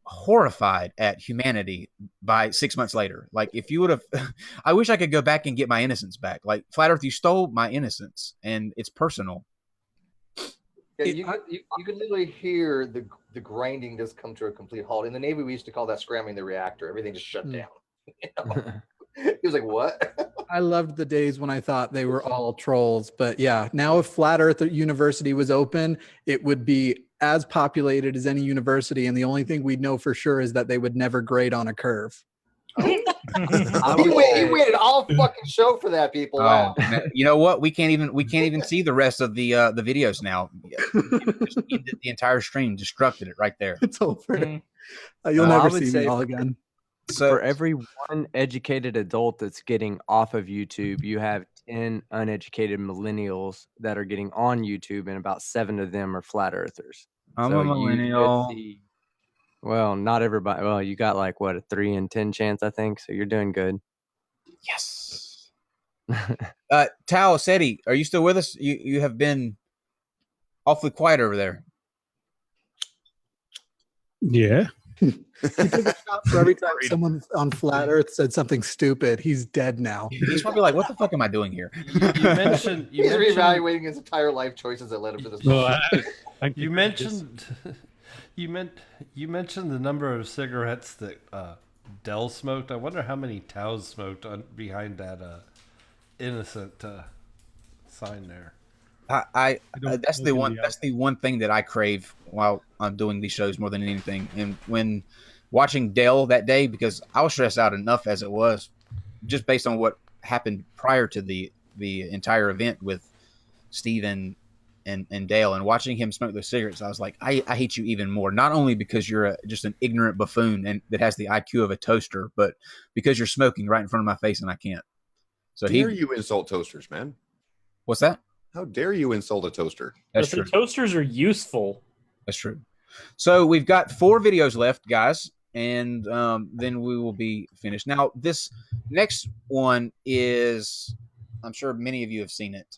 horrified at humanity by 6 months later. Like, if you would have, I wish I could go back and get my innocence back. Like, Flat Earth, you stole my innocence, and it's personal. Yeah, you can literally hear the grinding just come to a complete halt. In the Navy, we used to call that scrambling the reactor. Everything just shut down. He was like, what? I loved the days when I thought they were all trolls. But yeah, now if Flat Earth University was open, it would be as populated as any university. And the only thing we'd know for sure is that they would never grade on a curve. He waited all fucking show for that, people. Wow. You know what? We can't even see the rest of the videos now. Just ended the entire stream, destructed it right there. It's over. You'll never see me all again. So for every one educated adult that's getting off of YouTube, you have 10 uneducated millennials that are getting on YouTube, and about 7 of them are flat earthers. I'm a millennial. Well, not everybody. Well, you got like what, a 3 in 10 chance, I think. So you're doing good. Yes. Tao Seti, are you still with us? You have been awfully quiet over there. Yeah. He took a shot for every time someone on Flat Earth said something stupid. He's dead now. He's probably like, what the fuck am I doing here? You mentioned He's reevaluating his entire life choices that led him to this. You mentioned you mentioned the number of cigarettes that Dell smoked. I wonder how many Taos smoked behind that innocent sign there. That's the one thing that I crave while I'm doing these shows more than anything. And when watching Dale that day, because I was stressed out enough as it was, just based on what happened prior to the entire event with Steve and Dale, and watching him smoke those cigarettes, I was like, I hate you even more. Not only because you're just an ignorant buffoon and that has the IQ of a toaster, but because you're smoking right in front of my face and I can't. So dare you insult toasters, man? What's that? How dare you insult a toaster? That's true. Toasters are useful. That's true. So we've got 4 videos left, guys, and then we will be finished. Now, this next one is, I'm sure many of you have seen it.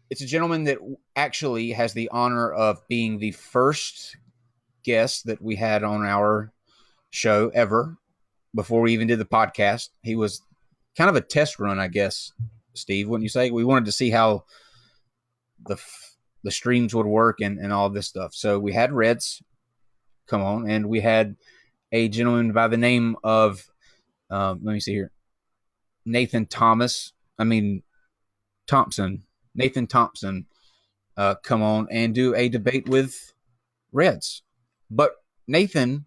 It's a gentleman that actually has the honor of being the first guest that we had on our show ever before we even did the podcast. He was kind of a test run, I guess, Steve, wouldn't you say? We wanted to see how the streams would work and all this stuff. So we had Reds come on, and we had a gentleman by the name of, let me see here, Nathan Thompson, come on and do a debate with Reds. But Nathan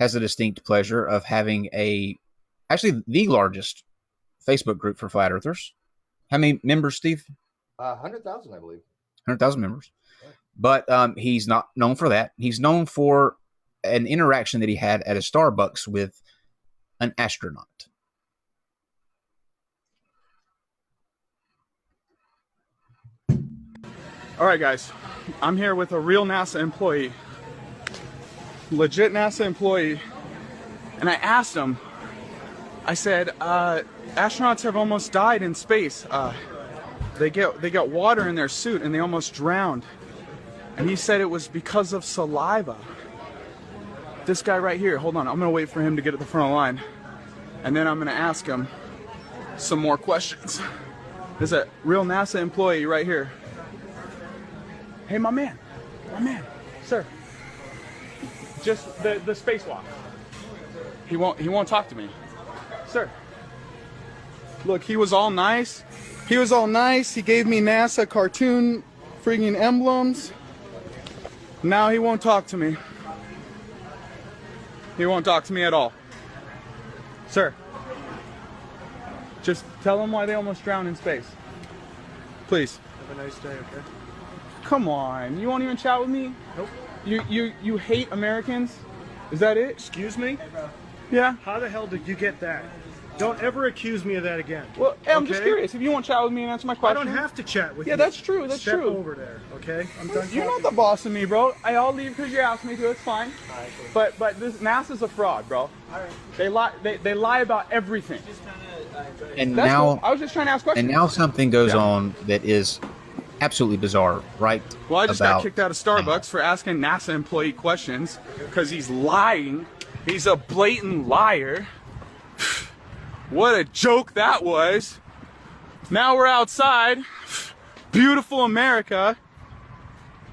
has a distinct pleasure of having actually the largest Facebook group for flat earthers. How many members, Steve? 100,000, I believe. 100,000 members. But he's not known for that. He's known for an interaction that he had at a Starbucks with an astronaut. All right, guys, I'm here with a real NASA employee, legit NASA employee, and I asked him, I said, astronauts have almost died in space. They got water in their suit and they almost drowned. And he said it was because of saliva. This guy right here, hold on, I'm gonna wait for him to get at the front of the line. And then I'm gonna ask him some more questions. There's a real NASA employee right here. Hey, my man, sir. Just the spacewalk. He won't talk to me, sir. Look, he was all nice. He gave me NASA cartoon freaking emblems. Now he won't talk to me. He won't talk to me at all. Sir, just tell him why they almost drowned in space. Please. Have a nice day, okay? Come on, you won't even chat with me? Nope. You hate Americans? Is that it? Excuse me? Hey, bro. Yeah? How the hell did you get that? Don't ever accuse me of that again. Well, hey, I'm just curious. If you want to chat with me and answer my question. I don't have to chat with you. Yeah, that's true. That's Step true. over there, okay? I'm done. You're not the boss of me, bro. I'll leave because you asked me to. It's fine. All right, cool. But this NASA's a fraud, bro. All right. They lie about everything. And That's now cool. I was just trying to ask questions. And now something goes on that is absolutely bizarre, right? Well, I just got kicked out of Starbucks for asking NASA employee questions because he's lying. He's a blatant liar. What a joke that was. Now we're outside. Beautiful America.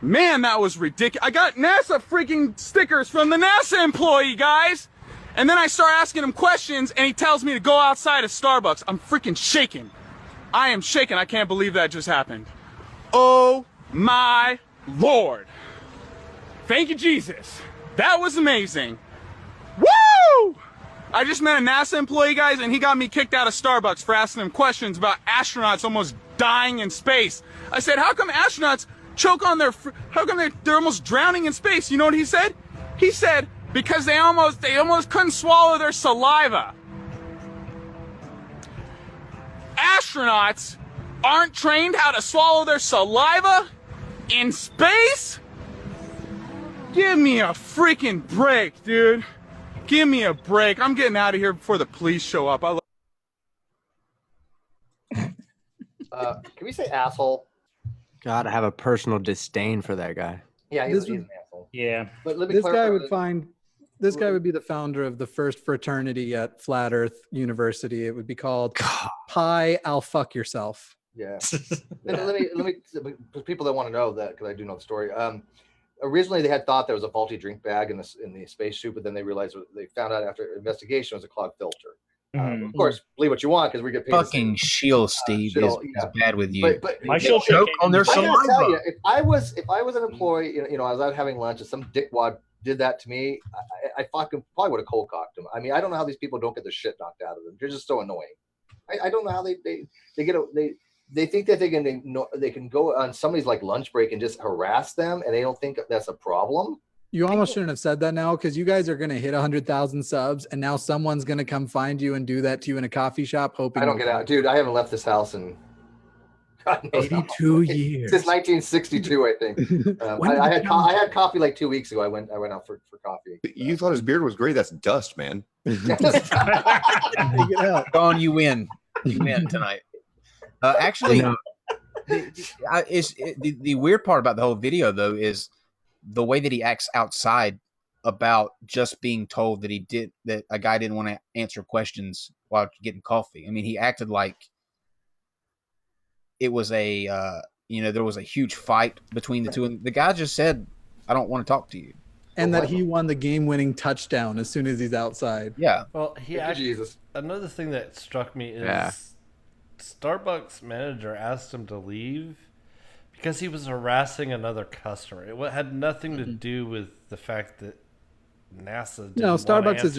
Man, that was ridiculous. I got NASA freaking stickers from the NASA employee, guys. And then I start asking him questions and he tells me to go outside of Starbucks. I'm freaking shaking. I am shaking. I can't believe that just happened. Oh my Lord. Thank you, Jesus. That was amazing. Woo! I just met a NASA employee, guys, and he got me kicked out of Starbucks for asking him questions about astronauts almost dying in space. I said, how come astronauts choke on how come they're almost drowning in space? You know what he said? He said, because they almost couldn't swallow their saliva. Astronauts aren't trained how to swallow their saliva in space? Give me a freaking break, dude. Give me a break. I'm getting out of here before the police show up. Can we say asshole? God, I have a personal disdain for that guy. Yeah, he's an asshole. Yeah. But let me This guy clarify. this guy would be the founder of the first fraternity at Flat Earth University. It would be called Pi I'll Fuck Yourself. Yeah. let me for people that want to know that, because I do know the story. Originally, they had thought there was a faulty drink bag in the spacesuit, but then they realized they found out after investigation it was a clogged filter. Of course, believe what you want because we get paid. Fucking shield, Steve, is bad with you. But my shield choke on their I gotta tell saliva. you, if I was an employee, I was out having lunch and some dickwad did that to me, I fucking probably would have cold cocked him. I mean, I don't know how these people don't get the shit knocked out of them. They're just so annoying. I don't know how they think that they can go on somebody's like lunch break and just harass them, and they don't think that's a problem. You almost shouldn't have said that now, because you guys are going to hit 100,000 subs, and now someone's going to come find you and do that to you in a coffee shop, hoping I don't get out, dude. I haven't left this house in 82 years since 1962, I think. I had coffee like 2 weeks ago. I went out for coffee. You thought his beard was great. That's dust, man. Don, you win. You win tonight. Actually, the weird part about the whole video, though, is the way that he acts outside about just being told that a guy didn't want to answer questions while getting coffee. I mean, he acted like it was there was a huge fight between the two, and the guy just said, "I don't want to talk to you." And that he won the game-winning touchdown as soon as he's outside. Yeah. Well, Jesus. Another thing that struck me is Starbucks manager asked him to leave because he was harassing another customer. It had nothing to do with the fact that NASA didn't Starbucks is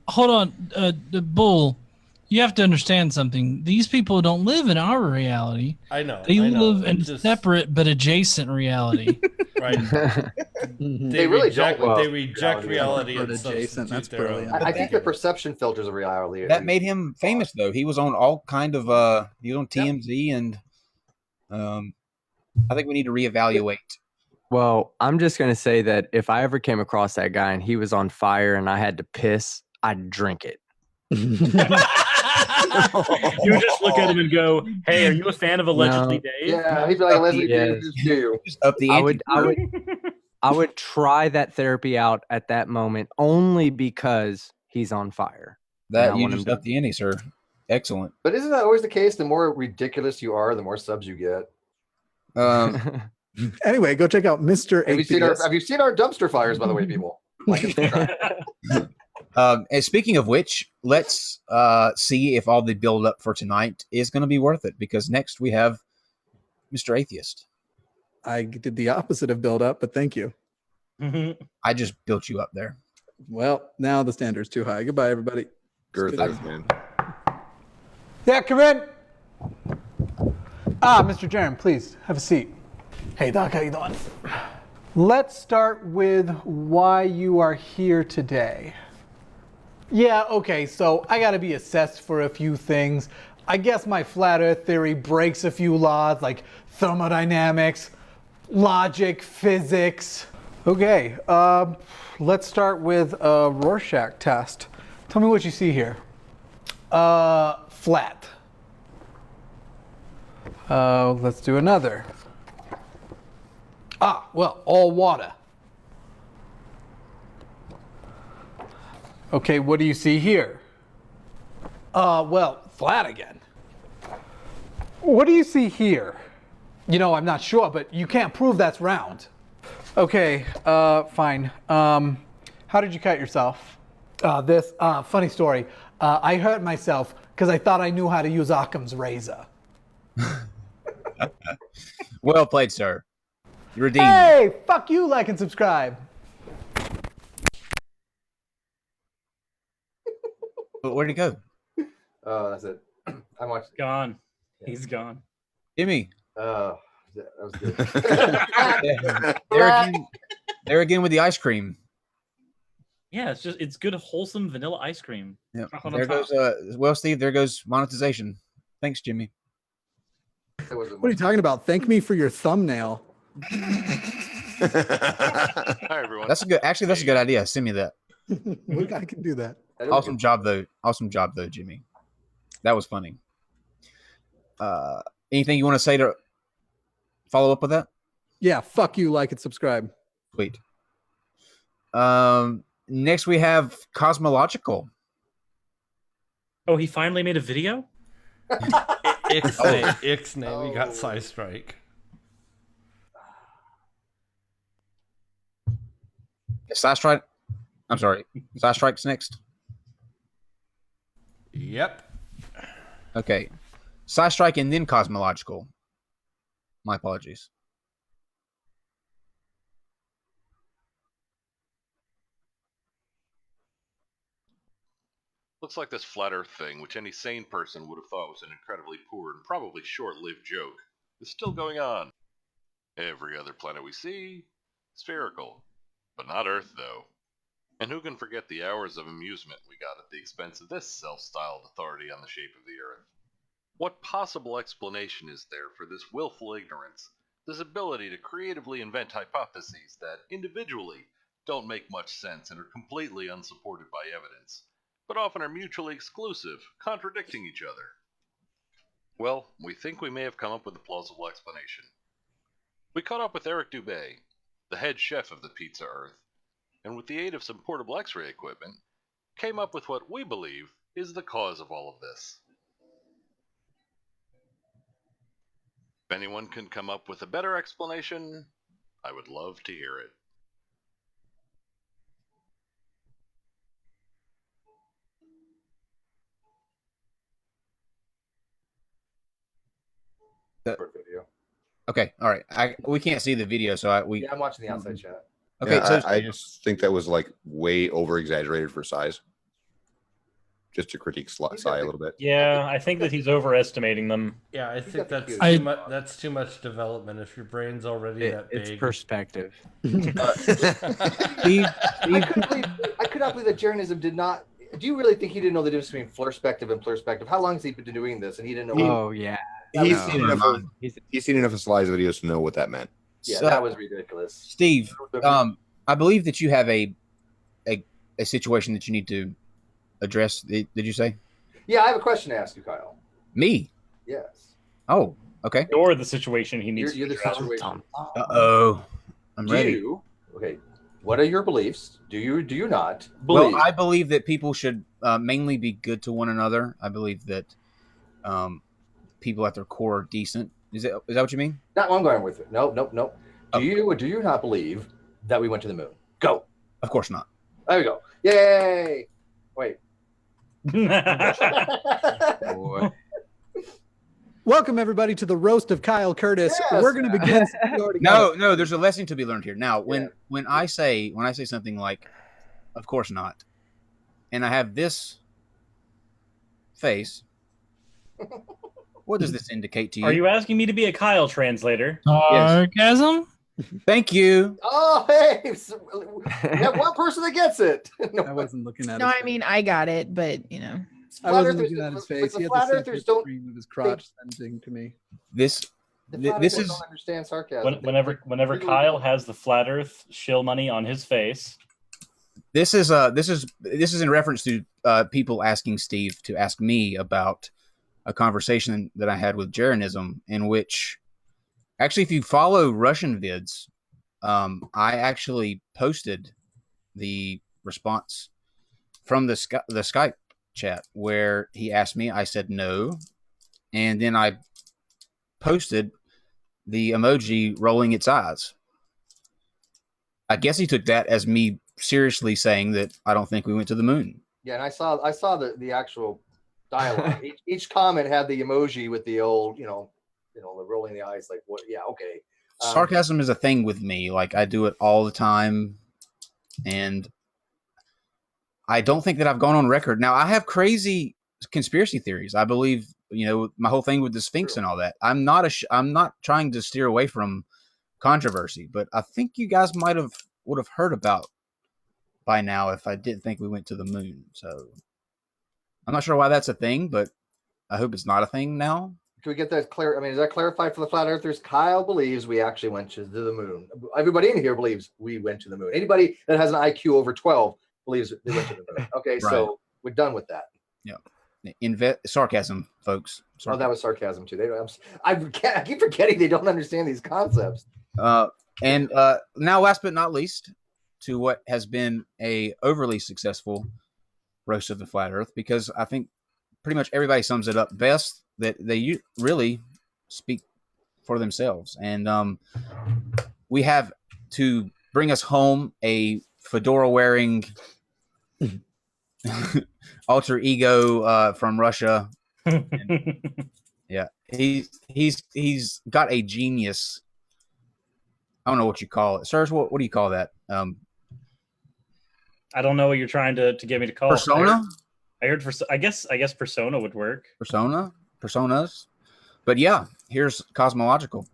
Hold on, the Bull. You have to understand something. These people don't live in our reality. I know. They live in separate but adjacent reality. Right. They really reject, don't. They reject reality and adjacent. That's brilliant. I think the perception filters of reality. That made him famous, though. He was on all kind of he was on TMZ, and I think we need to reevaluate. Well, I'm just going to say that if I ever came across that guy and he was on fire and I had to piss, I'd drink it. You would just look at him and go, "Hey, are you a fan of Allegedly Dave?" Yeah, he'd be like, "Allegedly Dave, just up the ante. I would try that therapy out at that moment only because he's on fire. That you just up the ante, sir. Excellent. But isn't that always the case? The more ridiculous you are, the more subs you get. Anyway, go check out Mr. Have you seen our dumpster fires, by the way, people? And speaking of which, let's see if all the build up for tonight is going to be worth it, because next we have Mr. Atheist. I did the opposite of build up, but thank you. I just built you up there. Well, now the standard's too high. Goodbye, everybody. Thanks, man. Yeah, come in. Mr. Jaron, please have a seat. Hey, Doc, how you doing? Let's start with why you are here today. Yeah, okay, so I gotta be assessed for a few things. I guess my flat earth theory breaks a few laws like thermodynamics, logic, physics. Okay, let's start with a Rorschach test. Tell me what you see here. Flat. Let's do another. Well, all water. Okay, what do you see here? Well, flat again. What do you see here? You know, I'm not sure, but you can't prove that's round. Okay, fine. How did you cut yourself? Funny story. I hurt myself because I thought I knew how to use Occam's razor. Well played, sir. You're redeemed. Hey, fuck you, like and subscribe. But where'd he go? Oh, that's it. I'm watching. Gone. He's gone. Jimmy. That was good. there again with the ice cream. Yeah, it's good, wholesome vanilla ice cream. Yeah. Chocolate There on top. goes well, Steve. There goes monetization. Thanks, Jimmy. What are you talking about? Thank me for your thumbnail. Hi, everyone. That's a good idea. Send me that. I can do that. Awesome job, though, Jimmy. That was funny. Anything you want to say to follow up with that? Yeah, fuck you, like and subscribe. Sweet. Next we have Cosmological. Oh, he finally made a video? Ixnay, we got Side Strike. Side Strike? I'm sorry. Side Strike's next? Yep. Okay. Side Strike and then Cosmological. My apologies. Looks like this flat Earth thing, which any sane person would have thought was an incredibly poor and probably short-lived joke, is still going on. Every other planet we see, spherical. But not Earth, though. And who can forget the hours of amusement we got at the expense of this self-styled authority on the shape of the Earth? What possible explanation is there for this willful ignorance, this ability to creatively invent hypotheses that, individually, don't make much sense and are completely unsupported by evidence, but often are mutually exclusive, contradicting each other? Well, we think we may have come up with a plausible explanation. We caught up with Eric Dubé, the head chef of the Pizza Earth, and with the aid of some portable X-ray equipment, came up with what we believe is the cause of all of this. If anyone can come up with a better explanation, I would love to hear it. Video. Okay, all right. We can't see the video, so Yeah, I'm watching the outside chat. Okay, Yeah, so I just think that was like way over exaggerated for size. Just to critique Sai a little bit. Yeah, I think that he's overestimating them. Yeah, I think that's I- too much. That's too much development. If your brain's already that big, It's perspective. I could not believe that Jeranism did not. Do you really think he didn't know the difference between flurspective and plurspective? How long has he been doing this, and he didn't know? Oh yeah, He's seen enough. He's seen enough of Sly's videos to know what that meant. Yeah, So- that was ridiculous. Steve, I believe that you have a situation that you need to address. Did you say? Yeah, I have a question to ask you, Kyle. Me? Yes. Oh, okay. You're the situation he needs You're to the address. situation. Uh-oh. I'm ready. Okay. What are your beliefs? Do you not believe? Well, I believe that people should mainly be good to one another. I believe that people at their core are decent. Is that what you mean? Not what I'm going with it. No. Do you or do you not believe that we went to the moon? Go. Of course not. There we go. Yay! Wait. Welcome everybody to the roast of Kyle Curtis. Yes. We're going to begin. No, there's a lesson to be learned here. Now, when I say something like, "Of course not," and I have this face, what does this indicate to you? Are you asking me to be a Kyle translator? Sarcasm? Thank you. Oh, hey! We have one person that gets it. No, I wasn't looking at No, his I mean I got it, but you know. I wasn't looking at his face. The He had flat the earthers center don't screen with his crotch sending to me. This The this flat is don't understand sarcasm. Whenever Kyle has the flat Earth shill money on his face, this is in reference to people asking Steve to ask me about a conversation that I had with Jeranism, in which actually, if you follow Russian vids, I actually posted the response from the Skype chat where he asked me. I said no, and then I posted the emoji rolling its eyes. I guess he took that as me seriously saying that I don't think we went to the moon. Yeah, and I saw the actual dialogue. each comment had the emoji with the old, the rolling the eyes, like what? Yeah, okay. Sarcasm is a thing with me. Like, I do it all the time, and I don't think that I've gone on record. Now, I have crazy conspiracy theories. I believe, my whole thing with the Sphinx and all that. I'm not trying to steer away from controversy, but I think you guys would have heard about by now if I didn't think we went to the moon. So I'm not sure why that's a thing, but I hope it's not a thing now. Can we get that clear? I mean, is that clarified for the flat earthers? Kyle believes we actually went to the moon. Everybody in here believes we went to the moon. Anybody that has an IQ over 12 believes they went to the moon. Okay, Right. So we're done with that. Yeah. Sarcasm, folks. Oh, that was sarcasm too. I keep forgetting they don't understand these concepts. And now, last but not least, to what has been a overly successful roast of the flat Earth, because I think pretty much everybody sums it up best, that they really speak for themselves. And we have to bring us home a fedora-wearing alter ego from Russia. Yeah, he's got a genius. I don't know what you call it. Sirs, what do you call that? I don't know what you're trying to get me to call Persona? I heard I guess Persona would work. Personas. But yeah, here's cosmological.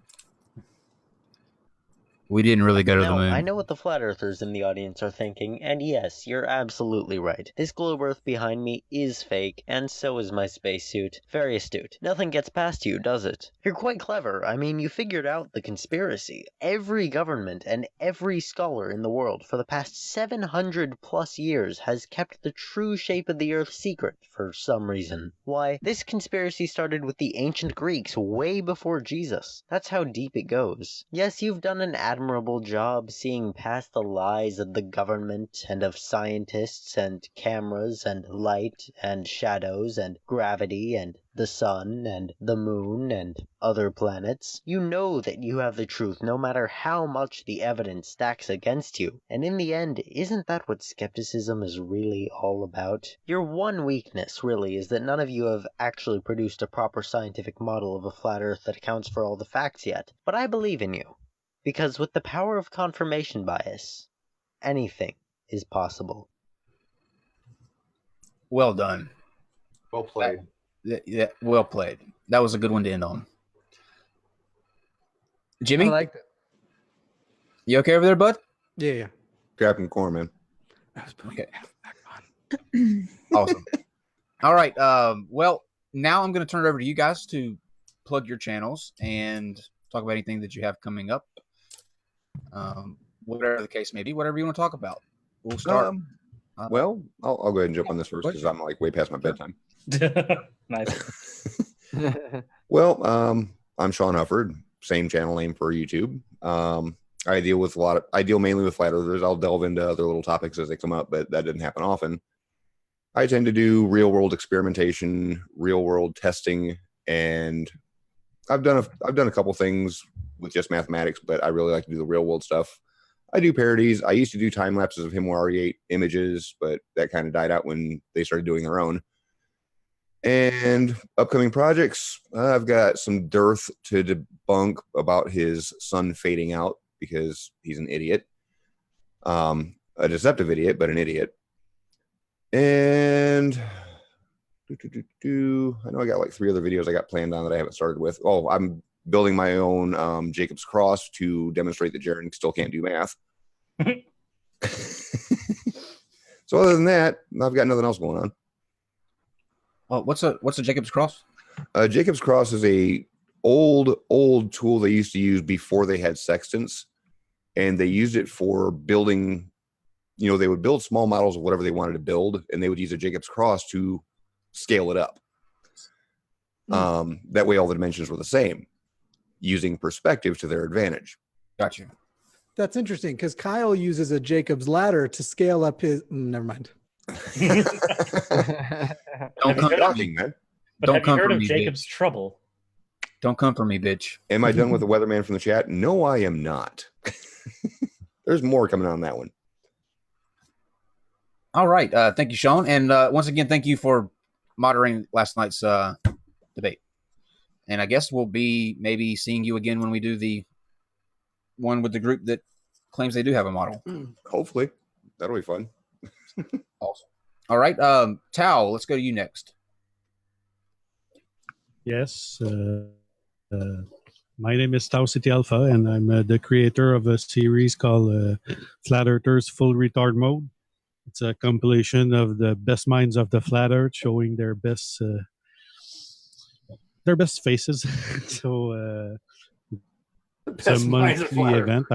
We didn't really go to the Now, moon. I know what the flat earthers in the audience are thinking, and yes, you're absolutely right. This globe earth behind me is fake, and so is my spacesuit. Very astute. Nothing gets past you, does it? You're quite clever. I mean, you figured out the conspiracy. Every government and every scholar in the world for the past 700 plus years has kept the true shape of the earth secret for some reason. Why, this conspiracy started with the ancient Greeks way before Jesus. That's how deep it goes. Yes, you've done an admirable job seeing past the lies of the government and of scientists and cameras and light and shadows and gravity and the sun and the moon and other planets. You know that you have the truth no matter how much the evidence stacks against you. And in the end, isn't that what skepticism is really all about? Your one weakness, really, is that none of you have actually produced a proper scientific model of a flat earth that accounts for all the facts yet. But I believe in you. Because with the power of confirmation bias, anything is possible. Well done. Well played. Yeah, well played. That was a good one to end on. Jimmy? I liked it. You okay over there, bud? Yeah. Captain Corman. Okay. Awesome. All right. Well, now I'm going to turn it over to you guys to plug your channels and talk about anything that you have coming up. Whatever the case may be, whatever you want to talk about. We'll start. Well, I'll go ahead and jump on this first because I'm like way past my bedtime. Nice. Well, I'm Sean Hufford, same channel name for YouTube. I deal mainly with flat earthers. I'll delve into other little topics as they come up, but that didn't happen often. I tend to do real world experimentation, real world testing, and I've done a couple things with just mathematics, but I really like to do the real world stuff. I do parodies. I used to do time lapses of Himawari 8 images, but that kind of died out when they started doing their own. And upcoming projects, I've got some dearth to debunk about his sun fading out because he's an idiot. A deceptive idiot, but an idiot. And I know I got like 3 other videos I got planned on that I haven't started with. Oh, I'm building my own Jacob's Cross to demonstrate that Jaron still can't do math. So other than that, I've got nothing else going on. Well, what's a Jacob's Cross? Jacob's Cross is a old tool they used to use before they had sextants, and they used it for building. You know, they would build small models of whatever they wanted to build, and they would use a Jacob's Cross to scale it up. That way, all the dimensions were the same, using perspective to their advantage. Gotcha. That's interesting because Kyle uses a Jacob's ladder to scale up his. Never mind. Don't come for me, man. But have you heard of Jacob's Trouble? Don't come for me, bitch. Am I done with the weatherman from the chat? No, I am not. There's more coming on that one. All right. Thank you, Sean. And once again, thank you for moderating last night's debate. And I guess we'll be maybe seeing you again when we do the one with the group that claims they do have a model. Hopefully. That'll be fun. Awesome. All right. Tao, let's go to you next. Yes. My name is Tao City Alpha, and I'm the creator of a series called Flat Earthers Full Retard Mode. It's a compilation of the best minds of the Flat Earth, showing their best faces. So it's a monthly event.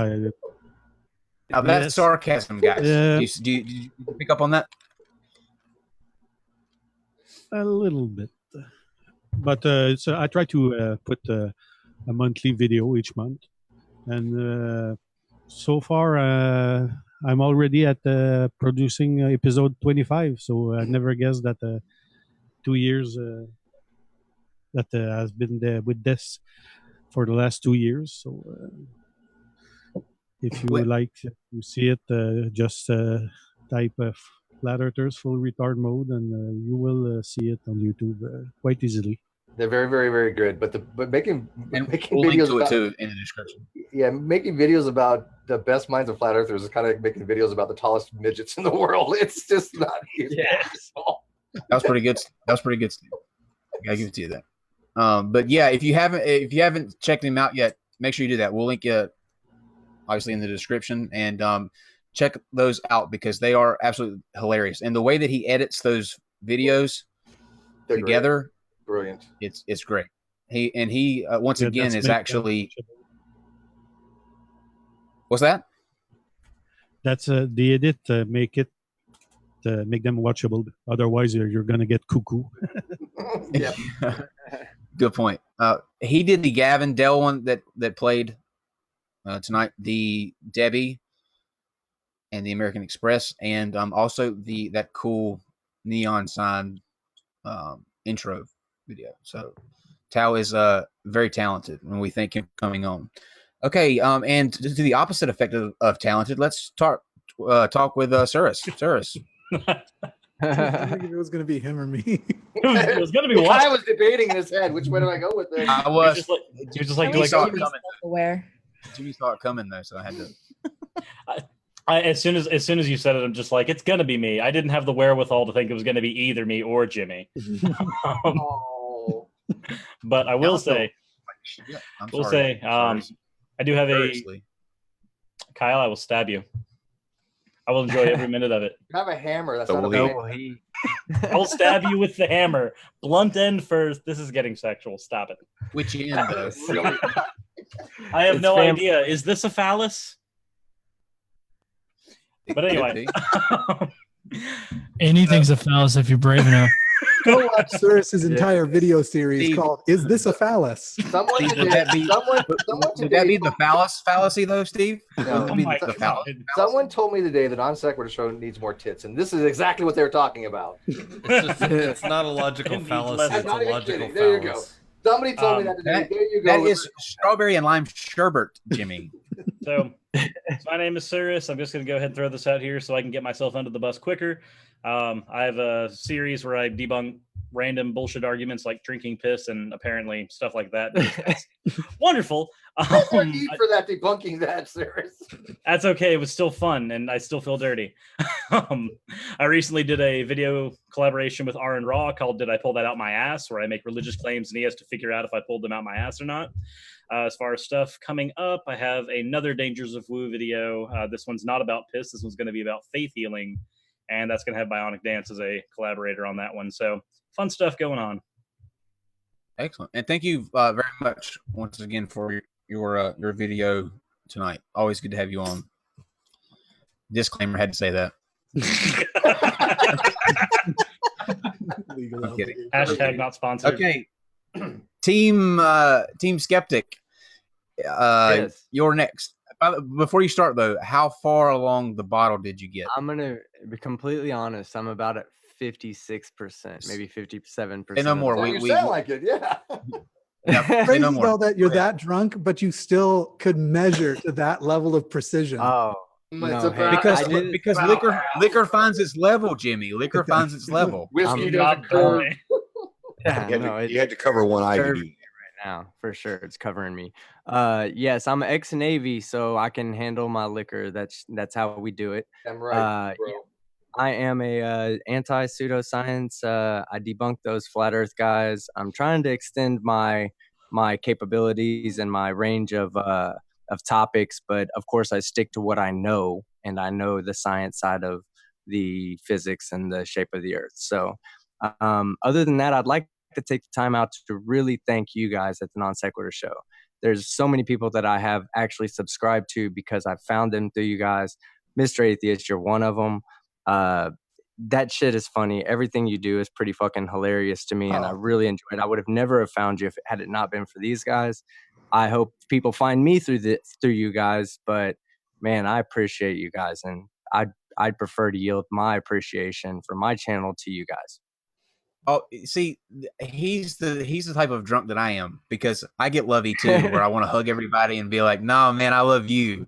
Now that's sarcasm, guys. Do you pick up on that? A little bit, but so I try to put a monthly video each month, and so far I'm already at producing episode 25. So I never guessed that 2 years that has been there with this for the last 2 years. So if you would like to see it, just type Flat Earthers Full Retard Mode, and you will see it on YouTube quite easily. They're very, very, very good. But making we'll videos link to about, it too in the description. Yeah, making videos about the best minds of flat earthers is kind of like making videos about the tallest midgets in the world. It's just not easy. Yeah. That was pretty good. That was pretty good, Steve. I gotta give it to you that. But yeah, if you haven't checked him out yet, make sure you do that. We'll link you obviously in the description, and check those out because they are absolutely hilarious. And the way that he edits those videos together, brilliant. It's great. He once again is actually. What's that? That's the edit make them watchable. Otherwise, you're gonna get cuckoo. Yeah. Good point. He did the Gavin Dell one that played tonight, the Debbie and the American Express, and also that cool neon sign intro video. So Tao is very talented when we think him coming on. Okay, and to the opposite effect of talented, let's talk with Cyrus. Cyrus. I think it was going to be him or me. It was going to be what? I was debating in his head. Which way do I go with this? I was just like aware. Jimmy saw it coming though, so I had to. As soon as you said it, I'm just like, it's gonna be me. I didn't have the wherewithal to think it was gonna be either me or Jimmy. But I will say, I do have Kyle. I will stab you. I will enjoy every minute of it. You have a hammer. That's So not will a he. I'll stab you with the hammer. Blunt end first. This is getting sexual. Stop it. Which end, though? Really? I have no idea. Is this a phallus? But anyway. Anything's a phallus if you're brave enough. Go watch Cyrus's entire video series called "Is This a Phallus?" Someone would that be the phallus fallacy though, Steve? No. Would that be the phallus? Someone told me today that Non-Sequitur show needs more tits, and this is exactly what they were talking about. It's not a logical fallacy. It's a logical There you go. phallus. Somebody told me that today. There you go. That is strawberry and lime sherbet, Jimmy. So my name is Cyrus. I'm just going to go ahead and throw this out here so I can get myself under the bus quicker. I have a series where I debunk random bullshit arguments like drinking piss and apparently stuff like that. That's wonderful. There's no need for that debunking that, Cyrus. That's okay. It was still fun, and I still feel dirty. I recently did a video collaboration with Aaron Raw called "Did I Pull That Out My Ass?" where I make religious claims, and he has to figure out if I pulled them out my ass or not. As far as stuff coming up, I have another Dangers of Woo video. This one's not about piss. This one's going to be about faith healing, and that's going to have Bionic Dance as a collaborator on that one. So fun stuff going on. Excellent, and thank you very much once again for your video tonight. Always good to have you on. Disclaimer: had to say that. I'm kidding. Hashtag not sponsored. Okay, Team Skeptic. Yes. You're next. Before you start though, how far along the bottle did you get? I'm gonna be completely honest. I'm about at 56%, maybe 57%. And no more. You sound like it, yeah. Crazy though that you're that drunk, but you still could measure to that level of precision. Oh, no, because liquor finds its level, Jimmy. Liquor finds its level. Whiskey doesn't curve. Yeah, you had to cover one eye. Right now, for sure, it's covering me. Yes, I'm ex-Navy, so I can handle my liquor. That's how we do it. I'm right, bro. I am a anti-pseudoscience. I debunk those flat Earth guys. I'm trying to extend my capabilities and my range of topics, but of course I stick to what I know, and I know the science side of the physics and the shape of the Earth. So, other than that, I'd like to take the time out to really thank you guys at the Non-Sequitur Show. There's so many people that I have actually subscribed to because I found them through you guys. Mr. Atheist, you're one of them. That shit is funny. Everything you do is pretty fucking hilarious to me, and I really enjoy it. I would have never have found you had it not been for these guys. I hope people find me through you guys, but man, I appreciate you guys, and I'd prefer to yield my appreciation for my channel to you guys. Oh, see, he's the type of drunk that I am, because I get lovey too, where I want to hug everybody and be like, "No, man, I love you."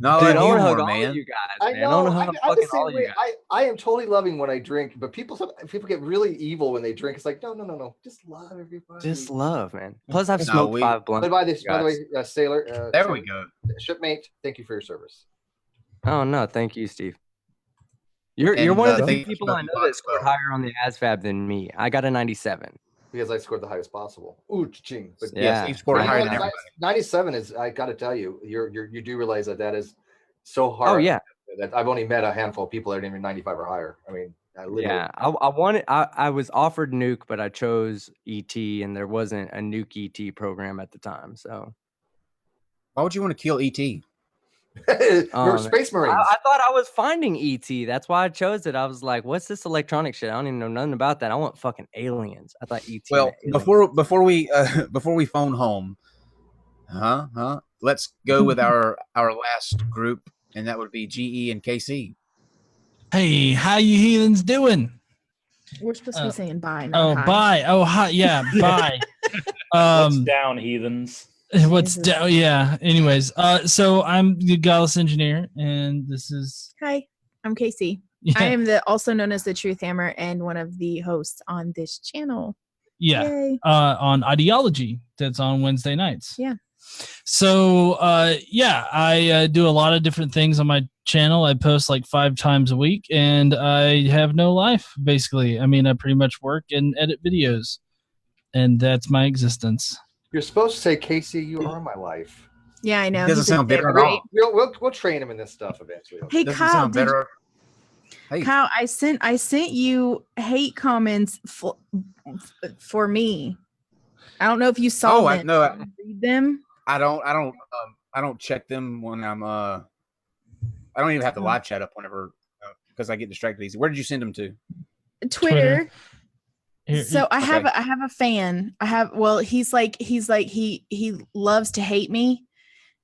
No, dude, I want want to hug man. all of you guys. I Man. know. I I'm fucking the same all of you way. guys. I am totally loving when I drink, but people get really evil when they drink. It's like, no. Just love everybody. Just love, man. Plus, I've smoked 5 blunts. By the way, Sailor. There we go. Shipmate, thank you for your service. Oh no, thank you, Steve. You're one of the thank few you people for I know the that scored higher on the ASVAB than me. I got a 97. Because I scored the highest possible. Ooh, ching. But Yeah, Steve scored higher than everybody. 97 is. I got to tell you, you do realize that is so hard. Oh yeah. That I've only met a handful of people that are even 95 or higher. I mean, I literally. Yeah, I wanted. I was offered Nuke, but I chose ET, and there wasn't a Nuke ET program at the time. So why would you want to kill ET? You're Space Marines. I thought I was finding ET. That's why I chose it. I was like, "What's this electronic shit? I don't even know nothing about that. I want fucking aliens." I thought ET. Well, before we phone home, let's go with our last group, and that would be GE and KC. Hey, how you heathens doing? We're supposed to be saying bye. Not Oh, hi. bye. Oh, hi. Yeah, bye. What's down, heathens? What's down? Yeah. Anyways, so I'm the Godless Engineer, and this is. Hi, I'm Casey. Yeah. I am also known as the Truth Hammer and one of the hosts on this channel. Yeah. Yay. On Ideology, that's on Wednesday nights. Yeah. So I do a lot of different things on my channel. I post like 5 times a week, and I have no life, basically. I mean, I pretty much work and edit videos, and that's my existence. You're supposed to say, Casey, you are my life. Yeah, I know. Doesn't sound bitter at all. We'll train him in this stuff eventually. Hey, Doesn't Kyle, sound better. Hey. Kyle, I sent you hate comments for me. I don't know if you saw them. No, Did you read them? I don't check them when I'm I don't even have the live chat up whenever because I get distracted easy. Where did you send them to? Twitter. Here, So I have a fan. He loves to hate me,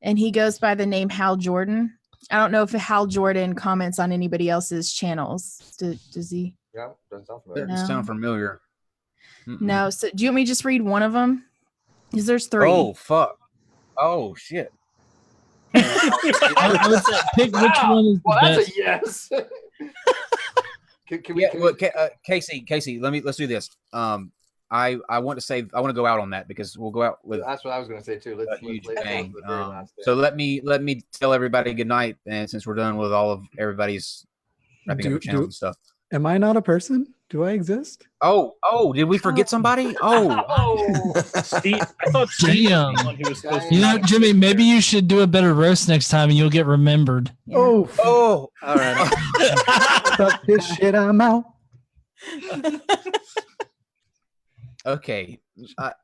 and he goes by the name Hal Jordan. I don't know if Hal Jordan comments on anybody else's channels. Does he? Yeah, doesn't sound familiar. Doesn't sound familiar. No. So do you want me to just read one of them? Because there's 3. Oh fuck! Oh shit! I would say pick which one is the That's best. a yes. Can we? Casey, let's do this. I want to go out on that because we'll go out with. That's what I was going to say too. Let's huge let's bang. the very last thing. So let me tell everybody good night, and since we're done with all of everybody's wrapping up their channels and stuff. Am I not a person? Do I exist? Oh, did we forget somebody? Oh, Steve, I thought Steve Damn. was the one who was supposed to. You know, Jimmy, maybe you should do a better roast next time, and you'll get remembered. Oh, all right. Fuck this shit. I'm out. Okay,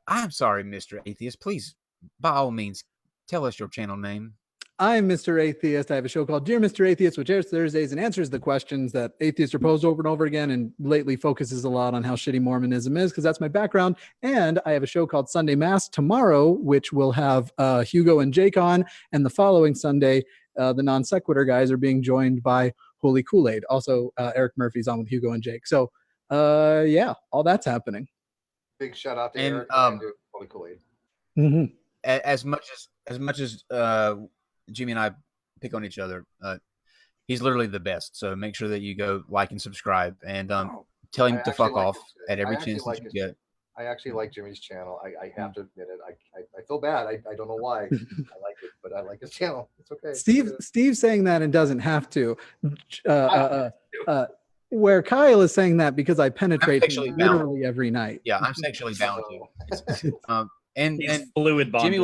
I'm sorry, Mr. Atheist. Please, by all means, tell us your channel name. I'm Mr. Atheist. I have a show called Dear Mr. Atheist, which airs Thursdays and answers the questions that atheists are posed over and over again, and lately focuses a lot on how shitty Mormonism is, because that's my background. And I have a show called Sunday Mass tomorrow, which will have Hugo and Jake on, and the following Sunday, the NonSequitur guys are being joined by Holy Kool-Aid. Also, Eric Murphy's on with Hugo and Jake. So, yeah, all that's happening. Big shout out to And, Eric and Holy Kool-Aid. Mm-hmm. As much as Jimmy and I pick on each other, he's literally the best. So make sure that you go like and subscribe, and tell him to fuck off at every chance that you get. I actually like Jimmy's channel. I have to admit it. I feel bad. I don't know why. I like it, but I like his channel. It's okay. Steve's saying that and doesn't have to. Where Kyle is saying that because I penetrate him literally every night. Yeah, I'm sexually bound to. And fluid bonded. Jimmy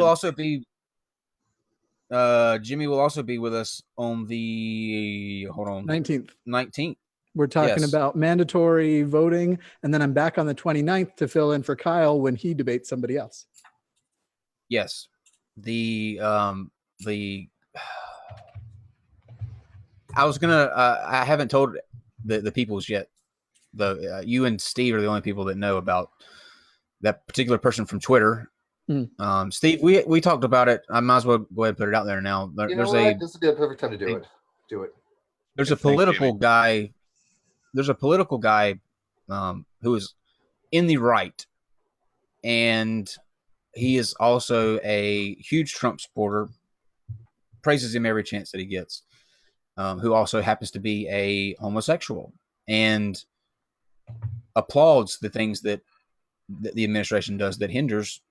will also be with us on the 19th. We're talking Yes. about mandatory voting, and then I'm back on the 29th to fill in for Kyle when he debates somebody else. Yes, I was gonna. I haven't told the peoples yet. You and Steve are the only people that know about that particular person from Twitter. Steve, we talked about it. I might as well go ahead and put it out there now. You know what? This would be a perfect time to do it. Do it. There's a political guy. There's a political guy who is in the right, and he is also a huge Trump supporter. Praises him every chance that he gets. Who also happens to be a homosexual and applauds the things that the administration does that hinders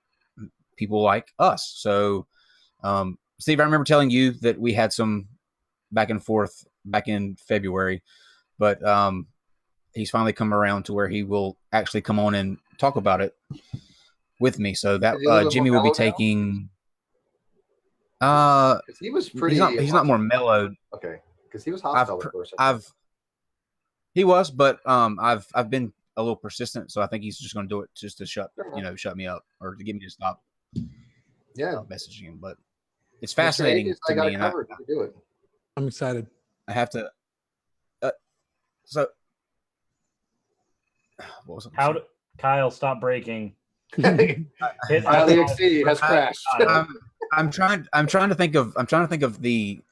people like us. So, Steve, I remember telling you that we had some back and forth back in February but he's finally come around to where he will actually come on and talk about it with me. So that Jimmy will be taking. He was pretty. He's not more mellowed. Okay, because he was hostile at first. He was, but I've been a little persistent, so I think he's just going to do it just to shut me up or to get me to stop. Yeah, messaging him, but it's fascinating to me. And to do it. I'm excited. I have to. So, what was it? Kyle stop breaking? The XC has crashed. I'm trying to think of the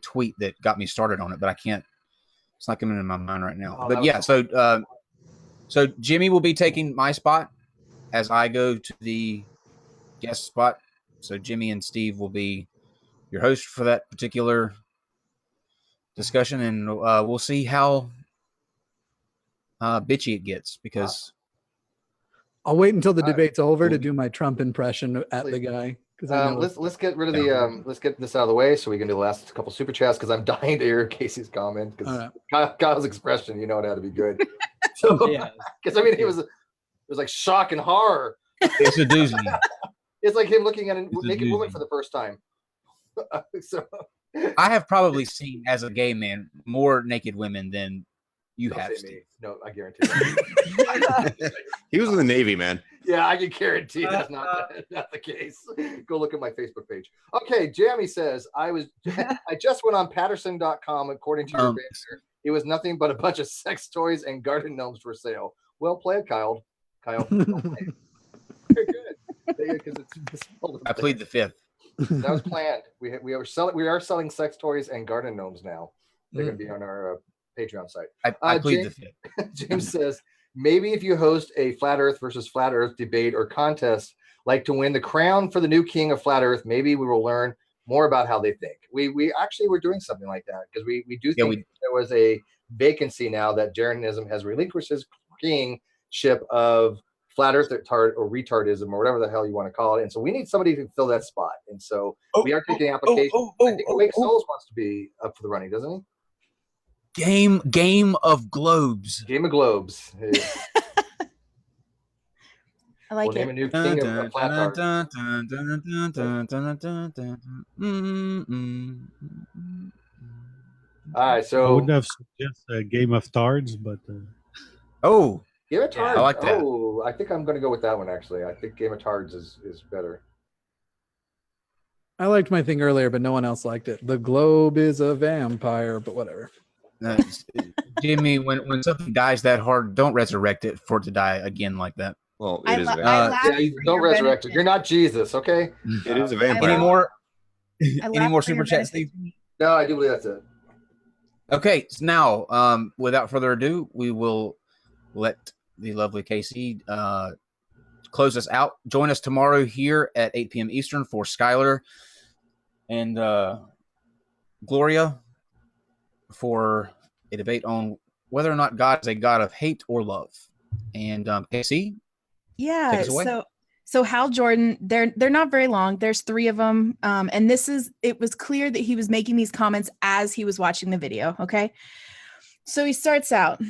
tweet that got me started on it, but I can't. It's not coming into my mind right now. But yeah, so Jimmy will be taking my spot as I go to the guest spot. So Jimmy and Steve will be your host for that particular discussion, and we'll see how bitchy it gets, because I'll wait until the debate's over to do my Trump impression at the guy. Let's get rid of the let's get this out of the way so we can do the last couple super chats, because I'm dying to hear Casey's comment, because Kyle's expression, it had to be good. So because I mean it was like shock and horror. It's a doozy. It's like him looking at a naked woman for the first time. So I have probably seen, as a gay man, more naked women than you have, Steve. No, I guarantee that. He was in the Navy, man. Yeah, I can guarantee that's not the case. Go look at my Facebook page. Okay, Jamie says, I just went on Patterson.com. According to your banner, it was nothing but a bunch of sex toys and garden gnomes for sale. Well played, Kyle. Well played. Very good. I plead the fifth. That was planned. We are selling sex toys and garden gnomes now. They're going to be on our Patreon site. I plead the fifth. James says, maybe if you host a flat Earth versus flat Earth debate or contest, like to win the crown for the new king of flat Earth, maybe we will learn more about how they think. We actually were doing something like that, because we do think there was a vacancy now that Jeranism has relinquished his kingship of flat Earth or retardism, or whatever the hell you want to call it. And so we need somebody to fill that spot. And so we are taking applications. I think Wake Souls wants to be up for the running, doesn't he? Game of Globes. Game of Globes. I like we'll name a new king of flat Earth. All right, so I would have suggested a Game of Tards, but Game of Tards. I like that. Oh, I think I'm going to go with that one, actually. I think Game of Tards is better. I liked my thing earlier, but no one else liked it. The globe is a vampire, but whatever. Jimmy, when something dies that hard, don't resurrect it for it to die again like that. Well, it is a vampire. Don't resurrect it. You're not Jesus, okay? It is a vampire. Any more super chats, Steve? No, I do believe that's it. Okay, so now, without further ado, we will let the lovely Casey close us out. Join us tomorrow here at 8 p.m. Eastern for Skylar and Gloria for a debate on whether or not God is a God of hate or love. And Casey, yeah, take us away. So Hal Jordan, they're not very long. There's 3 of them, and it was clear that he was making these comments as he was watching the video. Okay, so he starts out,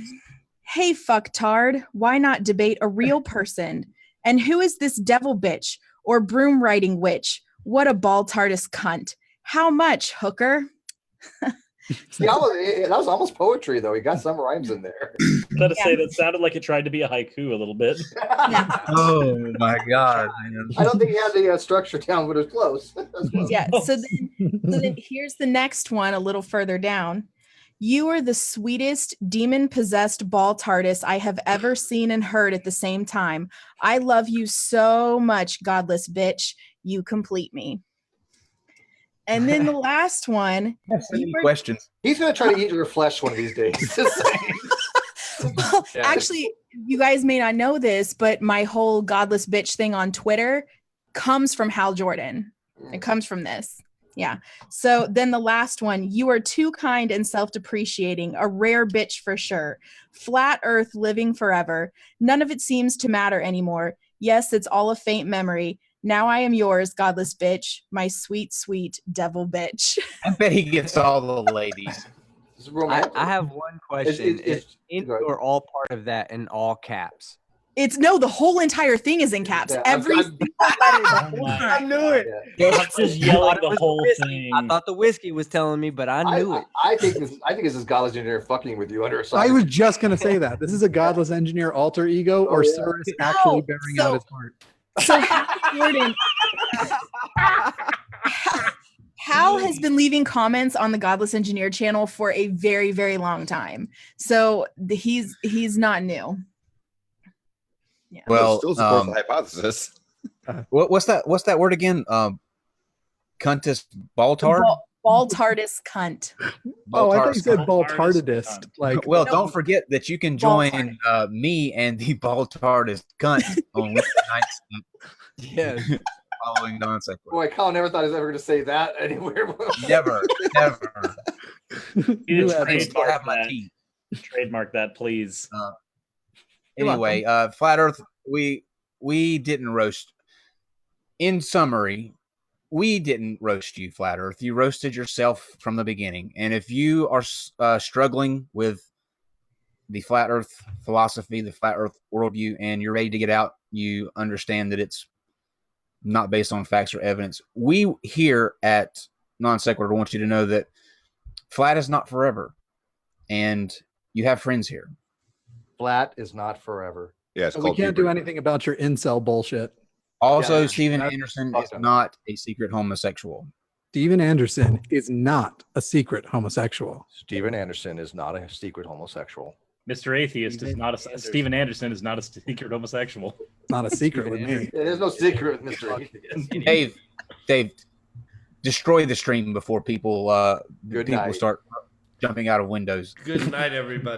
"Hey, fucktard, why not debate a real person? And who is this devil bitch or broom riding witch? What a ball tardist cunt. How much, hooker?" See, that was almost poetry, though. He got some rhymes in there. I gotta say, that sounded like it tried to be a haiku a little bit. Oh my God, man. I don't think he had the structure down, but it was close. Yeah. So then here's the next one a little further down. "You are the sweetest demon-possessed ball tardist I have ever seen and heard at the same time. I love you so much, godless bitch. You complete me." And then the last one. Questions. He's going to try to eat your flesh one of these days. Well, actually, you guys may not know this, but my whole godless bitch thing on Twitter comes from Hal Jordan. It comes from this. Yeah. So then the last one, "You are too kind and self-depreciating, a rare bitch for sure. Flat earth living forever. None of it seems to matter anymore. Yes, it's all a faint memory. Now I am yours, godless bitch, my sweet, sweet devil bitch." I bet he gets all the ladies. It's romantic. I have one question. Is in or all part of that in all caps? It's no, the whole entire thing is in caps. Every single letter. The whole I time. knew it. I'm just yelling the whole whiskey. thing. I thought the whiskey was telling me, but I knew it. I think this is Godless Engineer fucking with you under a I was just gonna say that this is a godless engineer alter ego, or Cyrus actually bearing out his heart. So Jordan, Hal has been leaving comments on the Godless Engineer channel for a very, very long time. So he's not new. Yeah. Well, still supports the hypothesis. What's that word again? Cuntus Baltard? Baltardist cunt. Oh, I thought you said Baltardist. Like, well, don't forget that you can join me and the Baltardist cunt on Wednesday nights. Yes. Following NonSequitur. Boy, Kyle never thought he was ever going to say that anywhere. Never. You I need to still have trademark my that. teeth. Trademark that, please. Anyway, Flat Earth, we didn't roast. In summary, we didn't roast you, Flat Earth. You roasted yourself from the beginning. And if you are struggling with the Flat Earth philosophy, the Flat Earth worldview, and you're ready to get out, you understand that it's not based on facts or evidence. We here at NonSequitur want you to know that flat is not forever. And you have friends here. Flat is not forever. Yes, we can't do anything about your incel bullshit. Also, Steven Anderson is not a secret homosexual. Steven Anderson is not a secret homosexual. Steven Anderson is not a secret homosexual. Mr. Atheist is not a Steven Anderson is not a secret homosexual. Not a secret with me. Yeah, there's no secret with Mr. Atheist. Dave, destroy the stream before people Good people night. start jumping out of windows. Good night, everybody.